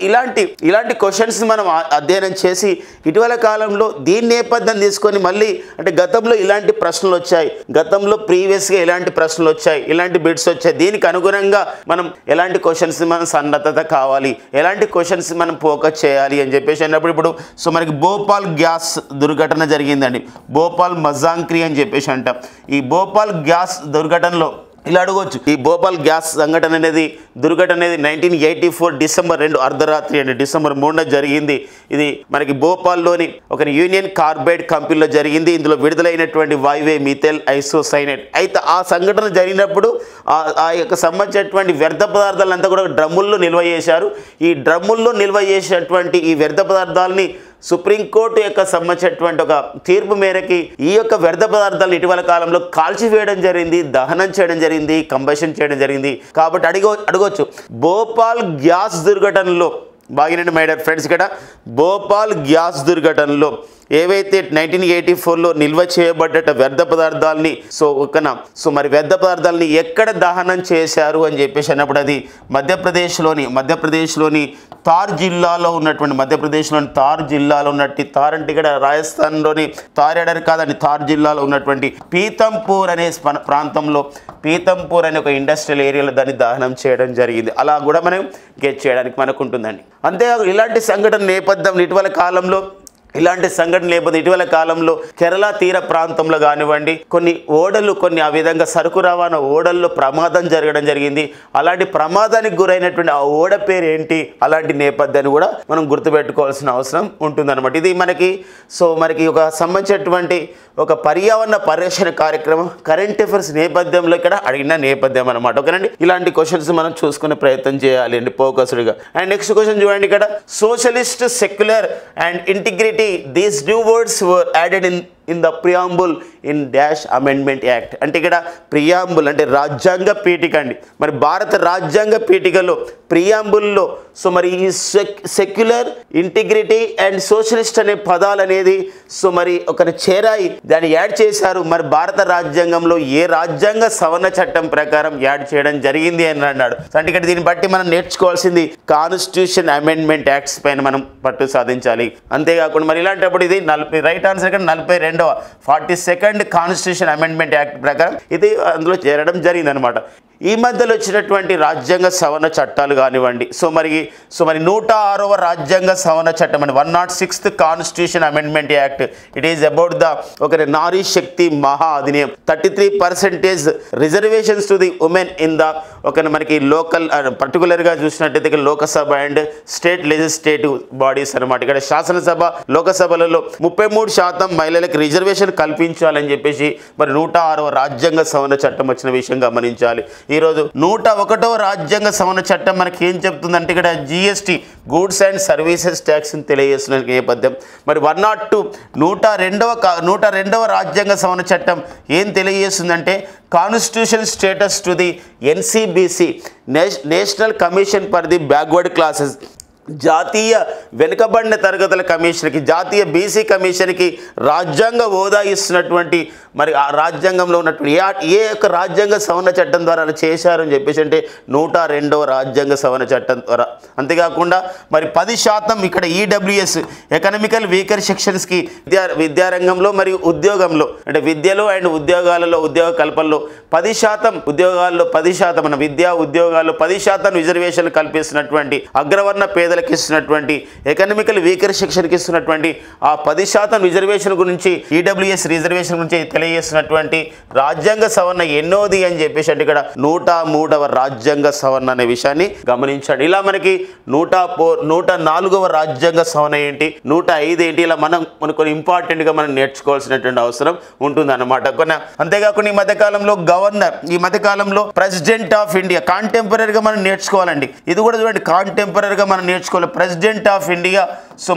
S1: ఇలాంటి క్వశ్చన్స్ మనం అధ్యయనం చేసి ఇటీవల కాలంలో దీని నేపథ్యం తీసుకొని మళ్ళీ అంటే గతంలో ఇలాంటి ప్రశ్నలు వచ్చాయి, గతంలో ప్రీవియస్గా ఇలాంటి ప్రశ్నలు వచ్చాయి, ఇలాంటి బిట్స్ వచ్చాయి, దీనికి అనుగుణంగా మనం ఎలాంటి క్వశ్చన్స్ మనం సన్నద్ధత కావాలి, ఎలాంటి క్వశ్చన్స్ మనం ఫోకస్ చేయాలి అని చెప్పేసి అన్నప్పుడు ఇప్పుడు సో మనకి భోపాల్ గ్యాస్ దుర్ఘటన జరిగిందండి. భోపాల్ మజాంక్రీ అని చెప్పేసి అంటాం. ఈ భోపాల్ గ్యాస్ దుర్ఘటనలో ఇలా అడగవచ్చు. ఈ భోపాల్ గ్యాస్ దుర్ఘటన అనేది 1984 డిసెంబర్ 2 అర్ధరాత్రి అండి డిసెంబర్ 3న జరిగింది. ఇది మనకి భోపాల్లోని ఒక యూనియన్ కార్బైడ్ కంపెనీలో జరిగింది. ఇందులో విడుదలైనటువంటి వాయువే మిథైల్ ఐసోసైనేట్. అయితే ఆ సంఘటన జరిగినప్పుడు ఆ యొక్క సంబంధించినటువంటి వ్యర్థ పదార్థాలంతా కూడా డ్రమ్ముల్లో నిల్వ చేశారు. ఈ డ్రమ్ముల్లో నిల్వ చేసినటువంటి ఈ వ్యర్థ పదార్థాలని సుప్రీంకోర్టు యొక్క సంబంధించినటువంటి ఒక తీర్పు మేరకి ఈ యొక్క వ్యర్థ పదార్థాలను ఇటీవల కాలంలో కాల్చివేయడం జరిగింది, దహనం చేయడం జరిగింది, కంబషన్ చేయడం జరిగింది. కాబట్టి అడగవచ్చు భోపాల్ గ్యాస్ దుర్ఘటనలో బాగినండి మై డియర్ ఫ్రెండ్స్. ఇక్కడ భోపాల్ గ్యాస్ దుర్ఘటనలో ఏవైతే 1984లో నిల్వ చేయబడ్డ వ్యర్థ పదార్థాలని మరి వ్యర్థ పదార్థాలని ఎక్కడ దహనం చేశారు అని చెప్పేసి అన్నప్పుడు అది మధ్యప్రదేశ్లోని తార్ జిల్లాలో ఉన్నట్టు తార్ అంటే ఇక్కడ రాజస్థాన్లోని తారేడర్ కాదని తార్ జిల్లాలో ఉన్నటువంటి పీతంపూర్ అనే ప్రాంతంలో పీతంపూర్ అనే ఒక ఇండస్ట్రియల్ ఏరియాలో దాన్ని దహనం చేయడం జరిగింది. అలా కూడా మనం గెట్ చేయడానికి మనకు ఉంటుందండి. అంతేకాదు ఇలాంటి సంఘటన నేపథ్యం ఇటీవల కాలంలో కేరళ తీర ప్రాంతంలో కానివ్వండి కొన్ని ఆ విధంగా సరుకు రవాణా ఓడల్లో ప్రమాదం జరగడం జరిగింది. అలాంటి ప్రమాదానికి గురైనటువంటి ఆ ఓడ పేరు ఏంటి, అలాంటి నేపథ్యాన్ని కూడా మనం గుర్తుపెట్టుకోవాల్సిన అవసరం ఉంటుందన్నమాట. ఇది మనకి ఒక సంబంధించినటువంటి ఒక పర్యావరణ పరిరక్షణ కార్యక్రమం కరెంట్ అఫైర్స్ నేపథ్యంలో ఇక్కడ అడిగిన నేపథ్యం అనమాట. ఓకేనండి, ఇలాంటి క్వశ్చన్స్ మనం చూసుకునే ప్రయత్నం చేయాలి అండి ఫోకస్డ్గా. అండ్ నెక్స్ట్ క్వశ్చన్ చూడండి. ఇక్కడ socialist, secular and integrity, these new words were added in the preamble in dash amendment act. అంటే ఇక్కడ ప్రియాంబుల్ అంటే రాజ్యాంగ పీఠిక అండి. మరి భారత రాజ్యాంగ పీఠికలో ప్రియాంబుల్లో మరి ఈ సెక్యులర్, ఇంటిగ్రిటీ అండ్ సోషలిస్ట్ అనే పదాలు అనేది మరి చేరాయి, దాన్ని యాడ్ చేశారు. మరి భారత రాజ్యాంగంలో ఏ రాజ్యాంగ సవరణ చట్టం ప్రకారం యాడ్ చేయడం జరిగింది అని అన్నాడు. అంటే ఇక్కడ దీన్ని బట్టి మనం నేర్చుకోవాల్సింది కాన్స్టిట్యూషన్ అమెండ్మెంట్ యాక్ట్స్ పైన మనం పట్టు సాధించాలి. అంతేకాకుండా మరి ఇలాంటప్పుడు ఇది రైట్ ఆన్సర్ ఇక్కడ 42వ కాన్స్టిట్యూషన్ అమెండ్మెంట్ యాక్ట్ ప్రకారం ఇది అందులో చేరడం జరిగింది అనమాట. ఈ మధ్యలో వచ్చినటువంటి రాజ్యాంగ సవరణ చట్టాలు కానివ్వండి మరి 106వ రాజ్యాంగ సవరణ చట్టం అని 106th constitution amendment act. It is about నారీ శక్తి మహా Adhiniyam. 33% reservations to the women in the మనకి లోకల్ పర్టికులర్గా చూసినట్టయితే Lok Sabha and state legislative bodies అనమాట. ఇక్కడ శాసనసభ, లోకసభలలో 33% మహిళలకు రిజర్వేషన్ కల్పించాలని చెప్పేసి మరి 106వ రాజ్యాంగ సవరణ చట్టం వచ్చిన విషయం గమనించాలి. ఈరోజు 101వ రాజ్యాంగ సవరణ చట్టం మనకి ఏం చెప్తుందంటే ఇక్కడ GST, goods and services tax ని తెలియజేస్తున్న నేపథ్యం. మరి 102వ రాజ్యాంగ సవరణ చట్టం ఏం తెలియజేస్తుందంటే constitution status to the NCBC, national commission for the backward classes, జాతీయ వెనుకబడిన తరగతుల కమిషన్కి, జాతీయ బీసీ కమిషన్కి రాజ్యాంగ హోదా ఇస్తున్నటువంటి మరి ఆ రాజ్యాంగంలో ఉన్నటువంటి ఏ యొక్క రాజ్యాంగ సవరణ చట్టం ద్వారా అలా చేశారని చెప్పేసి అంటే 102వ రాజ్యాంగ సవరణ చట్టం ద్వారా. అంతేకాకుండా మరి 10% ఇక్కడ ఈడబ్ల్యూఎస్, ఎకనామికల్ వీకర్ సెక్షన్స్కి విద్యారంగంలో మరియు ఉద్యోగంలో అంటే విద్యలో అండ్ ఉద్యోగాలలో ఉద్యోగ కల్పనలో 10% ఉద్యోగాల్లో 10% మన విద్యా ఉద్యోగాల్లో 10% రిజర్వేషన్లు కల్పిస్తున్నటువంటి అగ్రవర్ణ పేదలకు ఇస్తున్నటువంటి ఎకనామికల్ వీకర్ సెక్షన్కి ఇస్తున్నటువంటి ఆ 10% రిజర్వేషన్ గురించి ఈడబ్ల్యూఎస్ రిజర్వేషన్ గురించి తెలియజేస్తున్నటువంటి రాజ్యాంగ సవరణ ఎన్నోది అని చెప్పేసి అంటే ఇక్కడ 103వ రాజ్యాంగ సవరణ అనే విషయాన్ని గమనించండి. ఇలా మనకి 104వ రాజ్యాంగ సవరణ ఏంటి, 105 ఏంటి, ఇలా మనం కొన్ని ఇంపార్టెంట్గా మనం నేర్చుకోవాల్సినటువంటి అవసరం ఉంటుంది అన్నమాట. అంతేకాకుండా ఈ మధ్యకాలంలో గవర్నర్, ఈ మధ్యకాలంలో ప్రెసిడెంట్ ఆఫ్ ఇండియా కాంటెంపరీగా మనం నేర్చుకోవాలండి. ఇది కూడా చూడండి కాంటెంపరీగా మనం నేర్చుకోవాలి. ప్రెసిడెంట్ ఆఫ్ ఇండియా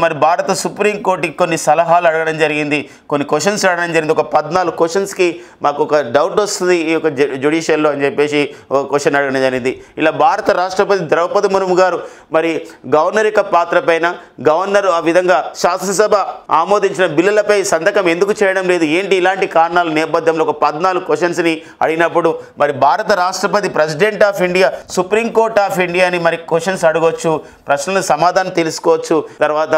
S1: మరి భారత సుప్రీంకోర్టుకి కొన్ని సలహాలు అడగడం జరిగింది, కొన్ని క్వశ్చన్స్ అడగడం జరిగింది. ఒక 14 క్వశ్చన్స్కి మాకు ఒక డౌట్ వస్తుంది ఈ యొక్క జ్యుడిషియల్లో అని చెప్పేసి ఒక క్వశ్చన్ అడగడం జరిగింది. ఇలా భారత రాష్ట్రపతి ద్రౌపది ముర్ము గారు మరి గవర్నర్ యొక్క పాత్ర పైన, గవర్నర్ ఆ విధంగా శాసనసభ ఆమోదించిన బిల్లులపై సంతకం ఎందుకు చేయడం లేదు, ఏంటి ఇలాంటి కారణాల నేపథ్యంలో ఒక 14 క్వశ్చన్స్ని అడిగినప్పుడు మరి భారత రాష్ట్రపతి, president of India, supreme court of India అని మరి క్వశ్చన్స్ అడగవచ్చు, ప్రశ్నలకు సమాధానం తెలుసుకోవచ్చు, తర్వాత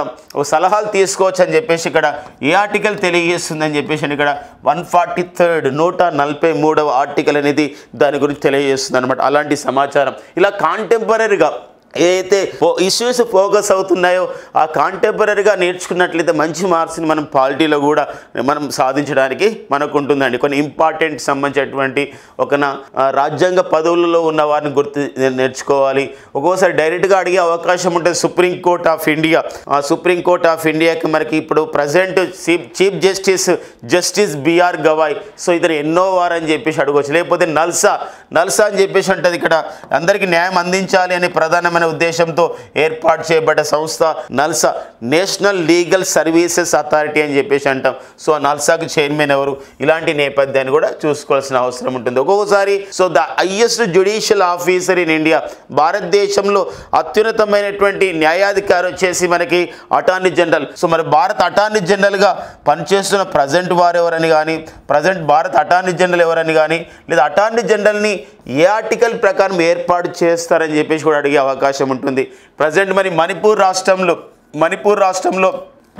S1: సలహాలు తీసుకోవచ్చు అని చెప్పేసి ఇక్కడ ఏ ఆర్టికల్ తెలియజేస్తుందని చెప్పేసి ఇక్కడ 143వ ఆర్టికల్ అనేది దాని గురించి తెలియజేస్తుంది అనమాట. అలాంటి సమాచారం ఇలా కాంటెంపరీగా ఏదైతే ఇష్యూస్ ఫోకస్ అవుతున్నాయో ఆ కాంటెంపరీగా నేర్చుకున్నట్లయితే మంచి మార్క్స్ని మనం పాలిటీలో కూడా మనం సాధించడానికి మనకు ఉంటుందండి. కొన్ని ఇంపార్టెంట్ సంబంధించినటువంటి రాజ్యాంగ పదవులలో ఉన్న వారిని నేర్చుకోవాలి. ఒక్కోసారి డైరెక్ట్గా అడిగే అవకాశం ఉంటుంది. సుప్రీంకోర్టు ఆఫ్ ఇండియా, ఆ సుప్రీంకోర్టు ఆఫ్ ఇండియాకి మనకి ఇప్పుడు present chief justice B R Gavai, so ఇతను ఎన్నో వారని చెప్పేసి అడగవచ్చు. లేకపోతే నల్సా అని చెప్పేసి ఉంటుంది. ఇక్కడ అందరికీ న్యాయం అందించాలి అని ప్రధానమైన అనే ఉద్దేశంతో ఏర్పాటు చేయబడ్డ సంస్థ NALSA, national legal services authority అని చెప్పేసి అంటాం. సో నల్సాకి చైర్మన్ ఎవరు, ఇలాంటి నేపథ్యాన్ని కూడా చూసుకోవాల్సిన అవసరం ఉంటుంది. ఒక్కొక్కసారి so the highest judicial officer in India, భారతదేశంలో అత్యున్నతమైనటువంటి న్యాయాధికారి వచ్చేసి మనకి అటార్నీ జనరల్. సో మరి భారత అటార్నీ జనరల్గా పనిచేస్తున్న ప్రజెంట్ వారు ఎవరని కానీ, ప్రజెంట్ భారత అటార్నీ జనరల్ ఎవరని కానీ, లేదా అటార్నీ జనరల్ని ఏ ఆర్టికల్ ప్రకారం ఏర్పాటు చేస్తారని చెప్పేసి కూడా అడిగే అవకాశం ఉంటుంది. ప్రజెంట్ మరి మణిపూర్ రాష్ట్రంలో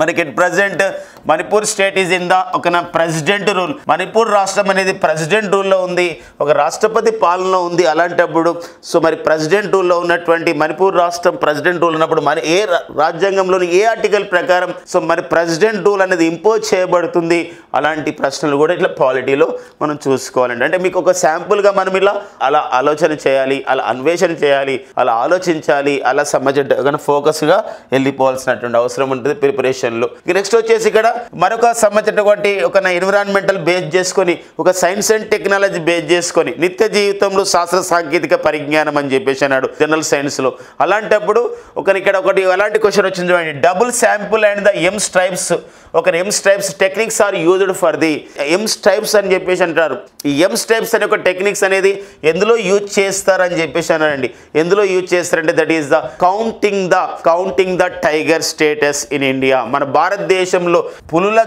S1: మనకి present Manipur state is in the ఒక ప్రెసిడెంట్ రూల్. మణిపూర్ రాష్ట్రం అనేది ప్రెసిడెంట్ రూల్లో ఉంది, ఒక రాష్ట్రపతి పాలన ఉంది. అలాంటప్పుడు సో మరి ప్రెసిడెంట్ రూల్లో ఉన్నటువంటి మణిపూర్ రాష్ట్రం ప్రెసిడెంట్ రూల్ ఉన్నప్పుడు మరి ఏ రాజ్యాంగంలోని ఏ ఆర్టికల్ ప్రకారం సో మరి ప్రెసిడెంట్ రూల్ అనేది ఇంపోజ్ చేయబడుతుంది, అలాంటి ప్రశ్నలు కూడా ఇట్లా పాలిటీలో మనం చూసుకోవాలండి. అంటే మీకు ఒక శాంపుల్గా మనం ఇలా అలా ఆలోచన చేయాలి, అలా అన్వేషణ చేయాలి, అలా ఆలోచించాలి, అలా సంబంధించిన ఫోకస్గా వెళ్ళిపోవాల్సినటువంటి అవసరం ఉంటుంది ప్రిపరేషన్. నెక్స్ట్ వచ్చేసి ఇక్కడ మరొక సంబంధించినటువంటి ఒక ఎన్విరాన్మెంటల్ బేస్ చేసుకొని, ఒక సైన్స్ అండ్ టెక్నాలజీ బేస్ చేసుకొని, నిత్య జీవితంలో శాస్త్ర సాంకేతిక పరిజ్ఞానం అని చెప్పేసి అన్నాడు జనరల్ సైన్స్లో. అలాంటప్పుడు ఇక్కడ ఒకటి ఎలాంటి క్వశ్చన్ వచ్చింది చూడండి, double sample and the M stripes. ఒక M stripes techniques are used for the M stripes అని చెప్పేసి అంటారు. ఈ ఎమ్ స్ట్రైప్స్ అనే ఒక టెక్నిక్స్ అనేది ఎందులో యూజ్ చేస్తారని చెప్పేసి అన్నారండి. ఎందులో యూజ్ చేస్తారంటే that is the counting the tiger status in India. మన భారతదేశంలో పులుల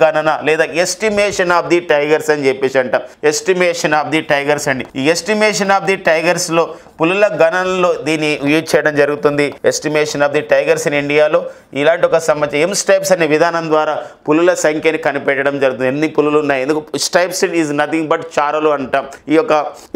S1: గణన లేదా ఎస్టిమేషన్ ఆఫ్ ది టైగర్స్ అని చెప్పేసి అంటాం. ఎస్టిమేషన్ ఆఫ్ ది టైగర్స్ అండి. ఈ ఎస్టిమేషన్ ఆఫ్ ది టైగర్స్ లో పులుల గణనలో దీన్ని యూజ్ చేయడం జరుగుతుంది. Estimation of the tigers in ఇండియాలో ఇలాంటి ఒక ఎమ్ స్ట్రైప్స్ అనే విధానం ద్వారా పులుల సంఖ్యని కనిపెట్టడం జరుగుతుంది. ఎన్ని పులులు ఉన్నాయి, ఎందుకు స్ట్రైప్స్ ఈజ్ నథింగ్ బట్ చారలు అంటాం. ఈ యొక్క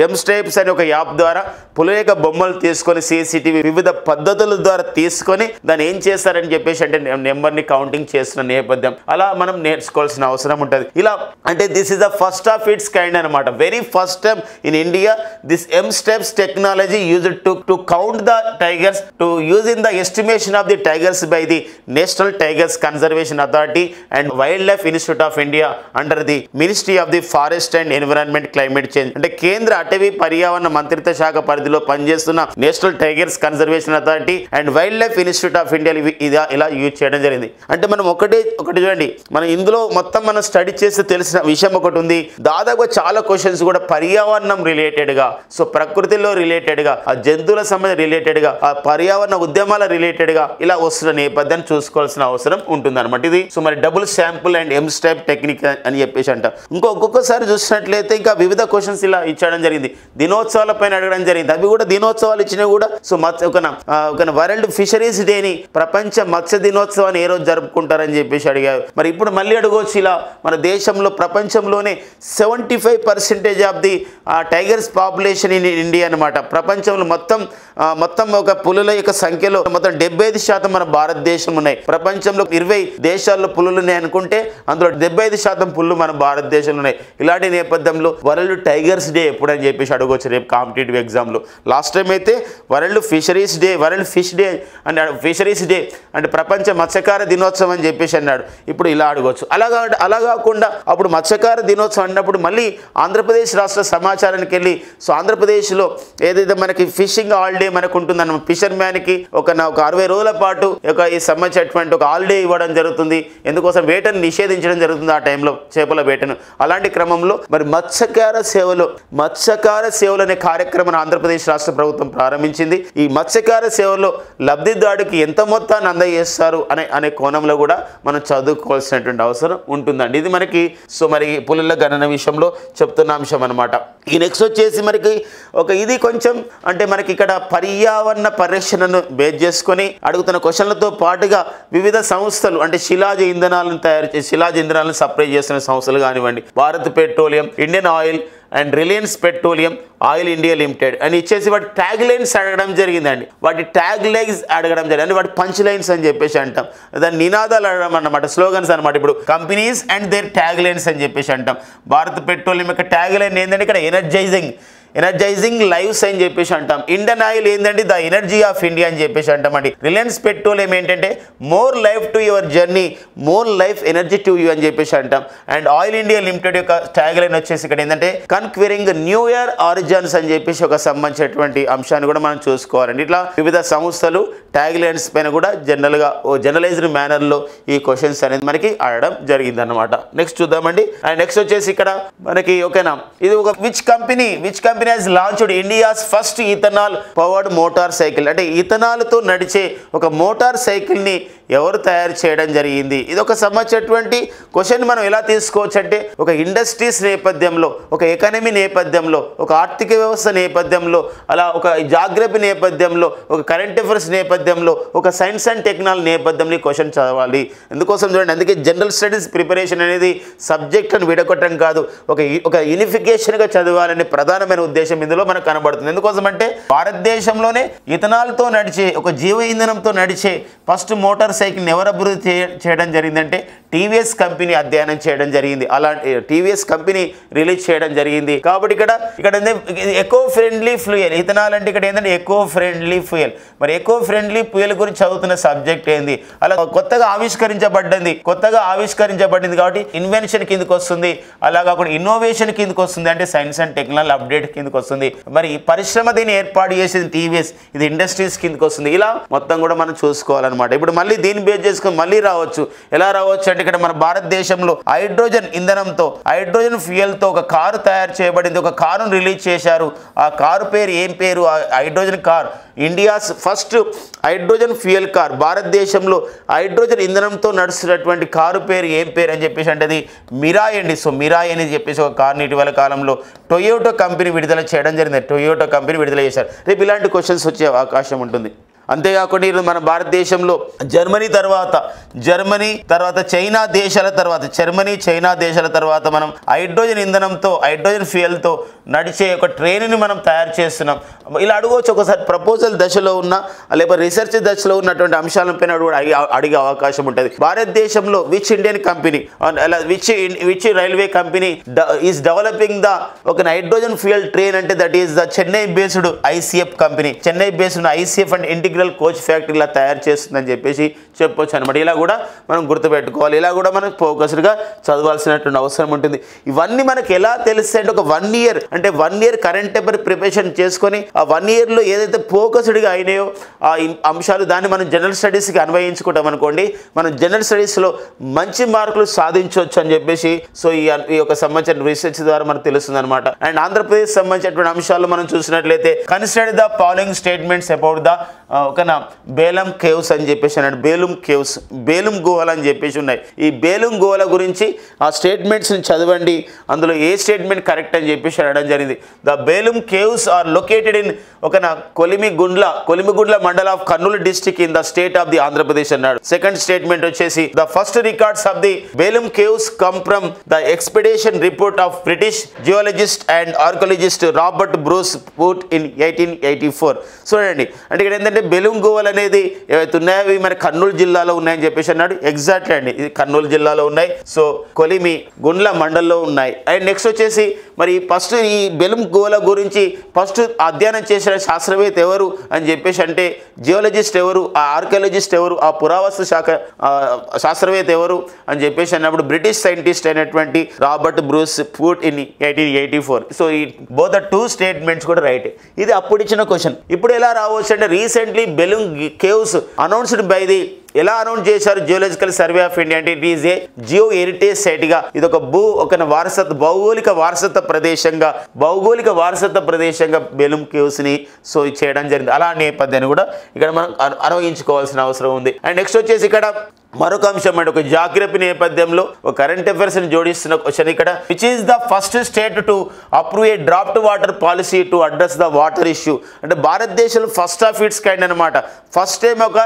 S1: ఎమ్ స్ట్రైప్స్ అనే ఒక యాప్ ద్వారా పులుల యొక్క బొమ్మలు తీసుకొని CCTV వివిధ పద్ధతుల ద్వారా తీసుకొని దాన్ని ఏం చేస్తారని చెప్పేసి అంటే నెంబర్ని కౌంటింగ్ చేస్తున్న నేపథ్యం అలా మనం నేర్చుకోవాల్సిన అవసరం ఉంటుంది. ఇలా అంటే this is the first of its kind అనమాట. Very first time in India this M stripes technology used to count the tigers, to use in the estimation of the tigers by the national tigers conservation authority and wildlife institute of India under the ministry of the forest and environment climate change. అంటే కేంద్ర అటవీ పర్యావరణ మంత్రిత్వ శాఖ పరిధిలో పనిచేస్తున్న national tigers conservation authority and wildlife institute of India ఇలా use చేయడం జరిగింది. అంటే మనం ఒకటి చూడండి, మనం ఇందులో మొత్తం మనం స్టడీ చేస్తే తెలిసిన విషయం ఒకటి ఉంది. దాదాపుగా చాలా క్వశ్చన్స్ కూడా పర్యావరణం రిలేటెడ్గా, సో ప్రకృతిలో రిలేటెడ్గా, ఆ జంతువుల సంబంధం రిలేటెడ్గా, ఆ పర్యావరణ ఉద్యమాల రిలేటెడ్గా ఇలా వస్తున్న నేపథ్యాన్ని చూసుకోవాల్సిన అవసరం ఉంటుంది అనమాట. ఇది సో మరి double sample and M stripe technique అని చెప్పేసి అంటాం. ఒక్కొక్కసారి చూసినట్లయితే ఇంకా వివిధ క్వశ్చన్స్ ఇలా ఇచ్చడం జరిగింది. దినోత్సవాల పైన అడగడం జరిగింది. అవి కూడా దినోత్సవాలు ఇచ్చినా కూడా సో ఒక వరల్డ్ ఫిషరీస్ డేని, ప్రపంచ మత్స్య దినోత్సవాన్ని ఏ రోజు జరుపుకుంటారని చెప్పేసి అడిగారు. మరి ఇప్పుడు మళ్ళీ అడగవచ్చు, ఇలా మన దేశంలో ప్రపంచంలోనే 75% of the tigers population in India అనమాట. ప్రపంచంలో మొత్తం ఒక పులుల యొక్క సంఖ్యలో మొత్తం 75% మన భారతదేశం ఉన్నాయి. ప్రపంచంలో 20 దేశాల్లో పులులు ఉన్నాయి అనుకుంటే అందులో 75% పులులు మన భారతదేశంలో ఉన్నాయి. ఇలాంటి నేపథ్యంలో వరల్డ్ టైగర్స్ డే ఎప్పుడని చెప్పేసి అడగవచ్చు రేపు కాంపిటేటివ్ ఎగ్జామ్లో. లాస్ట్ టైం అయితే వరల్డ్ ఫిషరీస్ డే అంటే ప్రపంచ మత్స్యకార దినోత్సవం అని చెప్పేసి అన్నాడు. ఇప్పుడు ఇలా అడగవచ్చు. అలా కాకుండా అప్పుడు మత్స్యకార దినోత్సవం అన్నప్పుడు మళ్ళీ ఆంధ్రప్రదేశ్ రాష్ట్ర సమాచారానికి వెళ్ళి సో ఆంధ్రప్రదేశ్లో ఏదైతే మనకి ఫిషింగ్ హాలిడే మనకు ఉంటుందన్న ఫిషర్ మ్యాన్కి ఒక 60 రోజుల పాటు ఈ సంబంధించినటువంటి ఒక హాలిడే ఇవ్వడం జరుగుతుంది. ఎందుకోసం వేటను నిషేధించడం జరుగుతుంది ఆ టైంలో, చేపల వేటను. అలాంటి క్రమంలో మరి మత్స్యకార సేవలు అనే కార్యక్రమాన్ని ఆంధ్రప్రదేశ్ రాష్ట్ర ప్రభుత్వం ప్రారంభించింది. ఈ మత్స్యకార సేవలో లబ్ధిదారుడికి ఎంత మొత్తాన్ని అందజేస్తారు అనే కోణంలో కూడా మనం చదువుకోవాల్సినటువంటి అవసరం ఉంటుందండి. ఇది మనకి సో మరి పులుల గణన విషయంలో చెప్తున్న అంశం అనమాట. ఈ నెక్స్ట్ వచ్చేసి మనకి ఇది కొంచెం అంటే మనకి ఇక్కడ పర్యావరణ పరిరక్షణను బేస్ చేసుకొని అడుగుతున్న క్వశ్చన్లతో పాటుగా వివిధ సంస్థలు అంటే శిలాజ ఇంధనాలను సప్లై చేస్తున్న సంస్థలు కానివ్వండి, Bharat petroleum, Indian oil and Reliance petroleum oil India limited అని ఇచ్చేసి వాటి ట్యాగ్ లైన్స్ అడగడం జరిగిందండి. వాటి వాటి పంచ్ లైన్స్ అని చెప్పేసి అంటాం. దాని నినాదాలు అడగడం అన్నమాట, స్లోగన్స్ అనమాట. ఇప్పుడు companies and their tag lines అని చెప్పేసి అంటాం. భారత్ పెట్రోలియం యొక్క ట్యాగ్ లైన్ ఏంటంటే ఇక్కడ ఎనర్జైజింగ్ లైవ్స్ అని చెప్పేసి అంటాం. ఇండియన్ ఆయిల్ ఏంటంటే ద ఎనర్జీ ఆఫ్ ఇండియా అని చెప్పేసి అంటామండి. రిలయన్స్ పెట్రోలియం ఏంటంటే more life to your journey, more life energy to you అని చెప్పేసి అంటాం. అండ్ ఆయిల్ ఇండియా లిమిటెడ్ యొక్క ట్యాగ్ లైన్ వచ్చేసి ఇక్కడ ఏంటంటే కన్క్వెరింగ్ న్యూ ఇయర్ ఆరిజిన్స్ అని చెప్పేసి ఒక సంబంధించినటువంటి అంశాన్ని కూడా మనం చూసుకోవాలండి. ఇట్లా వివిధ సంస్థలు ట్యాగ్ లైన్స్ పైన కూడా జనరలైజ్డ్ మేనర్లో ఈ క్వశ్చన్స్ అనేది మనకి ఆడడం జరిగింది అన్నమాట. నెక్స్ట్ చూద్దామండి. అండ్ నెక్స్ట్ వచ్చేసి ఇక్కడ మనకి ఓకేనా, ఇది ఒక which company has launched India's first ethanol powered motor cycle. అంటే ఇథనాల్తో నడిచే ఒక మోటార్ సైకిల్ని ఎవరు తయారు చేయడం జరిగింది? ఇది ఒక సంబంధించినటువంటి క్వశ్చన్ మనం ఎలా తీసుకోవచ్చు అంటే ఒక ఇండస్ట్రీస్ నేపథ్యంలో, ఒక ఎకానమీ నేపథ్యంలో, ఒక ఆర్థిక వ్యవస్థ నేపథ్యంలో, అలా ఒక జాగ్రఫీ నేపథ్యంలో, ఒక కరెంట్ అఫైర్స్ నేపథ్యంలో, ఒక సైన్స్ అండ్ టెక్నాలజీ నేపథ్యంలో క్వశ్చన్ చదవాలి. ఎందుకోసం చూడండి, అందుకే జనరల్ స్టడీస్ ప్రిపరేషన్ అనేది సబ్జెక్ట్ అని విడగొట్టడం కాదు, ఒక యూనిఫికేషన్గా చదవాలనే ప్రధానమైన ఉద్దేశం ఇందులో మనకు కనబడుతుంది. ఎందుకోసం అంటే భారతదేశంలోనే ఇథనాల్తో నడిచే ఒక జీవ ఇంధనంతో నడిచే ఫస్ట్ మోటార్ సైకిల్ని ఎవరు అభివృద్ధి చేయడం జరిగిందంటే టీవీఎస్ కంపెనీ అధ్యయనం చేయడం జరిగింది. అలా టీవీఎస్ కంపెనీ రిలీజ్ చేయడం జరిగింది. కాబట్టి ఇక్కడ ఎకో ఫ్రెండ్లీ ఫ్యూయల్, ఇథనాల్ అంటే ఇక్కడ ఏంటంటే ఎకో ఫ్రెండ్లీ ఫ్యూయల్. మరి ఎకో ఫ్రెండ్లీ ఫ్యూయల్ గురించి చదువుతున్న సబ్జెక్ట్ ఏంది? అలా కొత్తగా ఆవిష్కరించబడింది కాబట్టి ఇన్వెన్షన్ కిందకి వస్తుంది. అలా కాకుండా ఇన్నోవేషన్ కిందకి వస్తుంది, అంటే సైన్స్ అండ్ టెక్నాలజీ అప్డేట్ కిందకి వస్తుంది. మరి పరిశ్రమ దీన్ని ఏర్పాటు చేసేది టీవీఎస్, ఇది ఇండస్ట్రీస్ కిందకి వస్తుంది. ఇలా మొత్తం కూడా మనం చూసుకోవాలన్నమాట. ఇప్పుడు మళ్ళీ దీన్ని బేస్ చేసుకొని మళ్ళీ రావచ్చు. ఎలా రావచ్చు అంటే ఇక్కడ మన భారతదేశంలో హైడ్రోజన్ ఇంధనంతో, హైడ్రోజన్ ఫ్యూయల్తో ఒక కారు తయారు చేయబడింది. ఒక కారును రిలీజ్ చేశారు. ఆ కారు పేరు ఏం పేరు? Hydrogen car. India's first hydrogen fuel car. భారతదేశంలో హైడ్రోజన్ ఇంధనంతో నడుస్తున్నటువంటి కారు పేరు ఏం పేరు అని చెప్పేసి అంటే అది మిరాయ్ అండి. సో మిరాయ్ అని చెప్పేసి ఒక కార్ని ఇటీవల కాలంలో టొయోటో కంపెనీ విడుదల చేయడం జరిగింది. టొయోటో కంపెనీ విడుదల చేశారు. రేపు ఇలాంటి క్వశ్చన్స్ వచ్చే అవకాశం ఉంటుంది. అంతేకాకుండా ఈరోజు మన భారతదేశంలో జర్మనీ తర్వాత చైనా దేశాల తర్వాత మనం హైడ్రోజన్ ఇంధనంతో, హైడ్రోజన్ ఫ్యూయల్తో నడిచే ఒక ట్రైన్ని మనం తయారు చేస్తున్నాం. ఇలా అడగవచ్చు ఒకసారి. ప్రపోజల్ దశలో ఉన్న లేకపోతే రీసెర్చ్ దశలో ఉన్నటువంటి అంశాలపైన అడిగే అవకాశం ఉంటుంది. భారతదేశంలో which Indian company which railway company is developing ఒక హైడ్రోజన్ ఫ్యూయల్ ట్రైన్ అంటే that is the Chennai based ICF company. Chennai based ICF and integral coach ఫ్యాక్టరీలా తయారు చేస్తుందని చెప్పేసి చెప్పొచ్చు అనమాట. ఇలా కూడా మనం గుర్తుపెట్టుకోవాలి. ఇలా కూడా మనం ఫోకస్డ్గా చదవాల్సినటువంటి అవసరం ఉంటుంది. ఇవన్నీ మనకి ఎలా తెలుస్తాయి అంటే ఒక 1 year అంటే 1 year కరెంట్ అఫైర్ ప్రిపరేషన్ చేసుకొని ఆ 1 yearలో ఏదైతే ఫోకస్డ్గా అయినాయో ఆ అంశాలు దాన్ని మనం జనరల్ స్టడీస్కి అన్వయించుకుంటాం అనుకోండి, మనం జనరల్ స్టడీస్లో మంచి మార్కులు సాధించవచ్చు అని చెప్పేసి సో ఈ యొక్క సంబంధించిన రీసెర్చ్ ద్వారా మనకు తెలుస్తుంది అనమాట. అండ్ ఆంధ్రప్రదేశ్ సంబంధించినటువంటి అంశాలు మనం చూసినట్లయితే consider the following statements about the Balaam caves అని చెప్పేసి అన్నాడు. బేలుం గుహలు అని చెప్పేసి ఉన్నాయి. ఈ బేలుం గుహల గురించి ఆ స్టేట్మెంట్స్ని చదవండి, అందులో ఏ స్టేట్మెంట్ కరెక్ట్ అని చెప్పేసి అనడం జరిగింది. The Belum caves are located in Kolimigundla mandal of Kurnool district in the state of the Andhra Pradesh అన్నాడు. సెకండ్ స్టేట్మెంట్ వచ్చేసి the first records of the Belum caves come from the expedition report of British geologist and archaeologist Robert Bruce Foote in 1884. చూడండి, అంటే ఇక్కడ ఏంటంటే బెలూం గుహలు అనేది ఏవైతే ఉన్నాయో అవి మన కర్నూలు జిల్లాలో ఉన్నాయని చెప్పేసి అన్నాడు. ఎగ్జాక్ట్లీ అండి, ఇది కర్నూలు జిల్లాలో ఉన్నాయి. సో కొలిమి గుండ్ల మండల్లో ఉన్నాయి. అండ్ నెక్స్ట్ వచ్చేసి మరి ఫస్ట్ ఈ బెలూం గుహల గురించి ఫస్ట్ అధ్యయనం చేసిన శాస్త్రవేత్త ఎవరు అని చెప్పేసి అంటే జియోలజిస్ట్ ఎవరు, ఆ ఆర్కియాలజిస్ట్ ఎవరు, ఆ పురావస్తు శాఖ శాస్త్రవేత్త ఎవరు అని చెప్పేసి అన్నప్పుడు బ్రిటిష్ సైంటిస్ట్ అయినటువంటి Robert Bruce Foote in 1884. So ఈ బోత్ ద 2 స్టేట్మెంట్స్ కూడా రైట్. ఇది అప్పుడు ఇచ్చిన క్వశ్చన్. ఇప్పుడు ఎలా రావచ్చు అంటే రీసెంట్లీ Belum caves announced by the ఎలా అనౌన్స్ చేశారు జియోలాజికల్ సర్వే ఆఫ్ ఇండియా అంటే it is a geo heritage సైట్గా, ఇది ఒక భౌగోళిక వారసత్వ ప్రదేశంగా బెలూం కేవ్స్ని సో చేయడం జరిగింది. అలా నేపథ్యాన్ని కూడా ఇక్కడ మనం అనుభవించుకోవాల్సిన అవసరం ఉంది. అండ్ నెక్స్ట్ వచ్చేసి ఇక్కడ మరొక అంశం అంటే ఒక జాగ్రఫీ నేపథ్యంలో ఒక కరెంట్ అఫైర్స్ ని జోడిస్తున్న క్వశ్చన్ ఇక్కడ which is the first state to approve A draft water policy to address the water issue. అంటే భారతదేశంలో ఫస్ట్ ఆఫ్ ఇట్స్ కైండ్ అనమాట. ఫస్ట్ టైం ఒక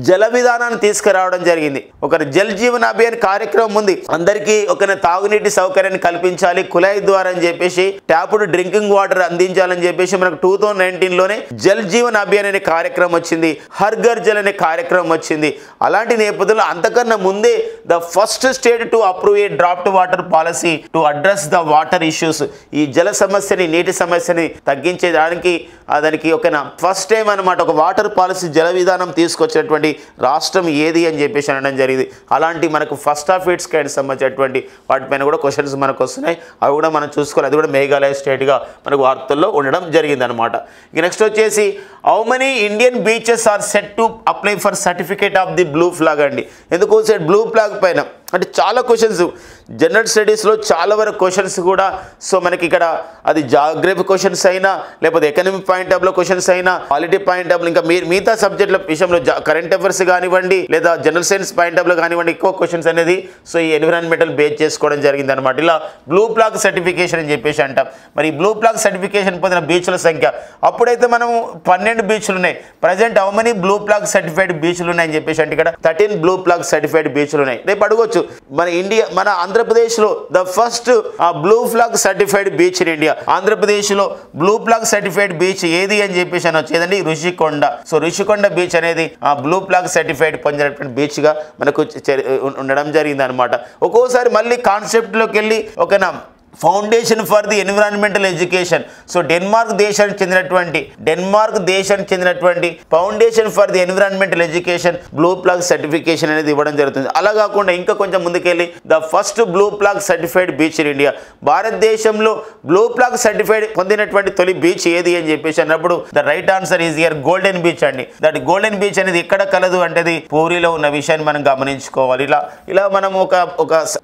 S1: జల విధానాన్ని తీసుకురావడం జరిగింది. ఒక జల్ జీవన్ అభియాన్ కార్యక్రమం ఉంది. అందరికీ ఒక తాగునీటి సౌకర్యాన్ని కల్పించాలి కుళాయి ద్వారా అని చెప్పేసి, ట్యాప్డ్ డ్రింకింగ్ వాటర్ అందించాలని చెప్పేసి మనకు 2019లోనే జల్ జీవన్ అభియాన్ అనే కార్యక్రమం వచ్చింది. హర్ ఘర్ జల్ అనే కార్యక్రమం వచ్చింది. అలాంటి నేపథ్యంలో అంతకన్నా ముందే the first state to approve A draft water policy to address the water issues. ఈ జల సమస్యని, నీటి సమస్యని తగ్గించేదానికి దానికి ఒకనా ఫస్ట్ టైం అనమాట ఒక వాటర్ పాలసీ జల విధానం తీసుకొచ్చినటువంటి రాష్ట్రం ఏది అని చెప్పేసి అనడం జరిగింది. అలాంటి మనకు ఫస్ట్ ఆఫ్ ఇట్స్ కైండ్ సంబంధించినటువంటి వాటిపైన కూడా క్వశ్చన్స్ మనకు వస్తున్నాయి. అవి కూడా మనం చూసుకోవాలి. అది కూడా మేఘాలయ స్టేట్గా మనకు వార్తల్లో ఉండడం జరిగింది అనమాట. ఇక నెక్స్ట్ వచ్చేసి how many Indian beaches are set to apply for certificate of the blue flag అండి. ఎందుకు సెట్ బ్లూ ఫ్లాగ్ పైన అంటే చాలా క్వశ్చన్స్ జనరల్ స్టడీస్లో చాలా వరకు క్వశ్చన్స్ కూడా సో మనకి ఇక్కడ అది జాగ్రఫీ క్వశ్చన్స్ అయినా లేకపోతే ఎకనామిక్ పాయింట్ ఆఫ్లో క్వశ్చన్స్ అయినా పాలిటీ పాయింట్ ఆఫ్లో ఇంకా మిగతా సబ్జెక్టుల విషయంలో కరెంట్ అఫైర్స్ కానివ్వండి లేదా జనరల్ సైన్స్ పాయింట్ ఆఫ్లో కానివ్వండి ఎక్కువ క్వశ్చన్స్ అనేది సో ఈ ఎన్విరాన్మెంటల్ బేస్ చేసుకోవడం జరిగింది అనమాట. ఇలా బ్లూ ఫ్లాగ్ సర్టిఫికేషన్ అని చెప్పేసి అంటాం. మరి బ్లూ ఫ్లాగ్ సర్టిఫికేషన్ పొందిన బీచ్ల సంఖ్య అప్పుడైతే మనం 12 బీచ్లు ఉన్నాయి. Present how many blue flag certified బీచ్లు ఉన్నాయని చెప్పేసి అంటే ఇక్కడ 13 బ్లూ ఫ్లాగ్ సర్టిఫైడ్ బీచ్లు ఉన్నాయి. రేపు అడగొచ్చు మన ఆంధ్రప్రదేశ్లో the first blue flag certified beach in India. ఆంధ్రప్రదేశ్లో బ్లూ ఫ్లాగ్ సర్టిఫైడ్ బీచ్ ఏది అని చెప్పేసి అని వచ్చేదండి ఋషికొండ. సో ఋషికొండ బీచ్ అనేది బ్లూ ఫ్లాగ్ సర్టిఫైడ్ పొందినటువంటి బీచ్గా మనకు ఉండడం జరిగింది అనమాట. ఒక్కోసారి మళ్ళీ కాన్సెప్ట్లోకి వెళ్ళి ఒకనా foundation for the environmental education. So Denmark దేశానికి చెందినటువంటి foundation for the environmental education blue flag certification అనేది ఇవ్వడం జరుగుతుంది. అలా కాకుండా ఇంకా కొంచెం ముందుకెళ్ళి the first blue flag certified beach in India. భారతదేశంలో బ్లూ ఫ్లాగ్ సర్టిఫైడ్ పొందినటువంటి తొలి బీచ్ ఏది అని చెప్పేసి అన్నప్పుడు the right answer is here golden beach అండి. దట్ గోల్డెన్ బీచ్ అనేది ఎక్కడ కలదు అంటే పూరిలో ఉన్న విషయాన్ని మనం గమనించుకోవాలి. ఇలా మనం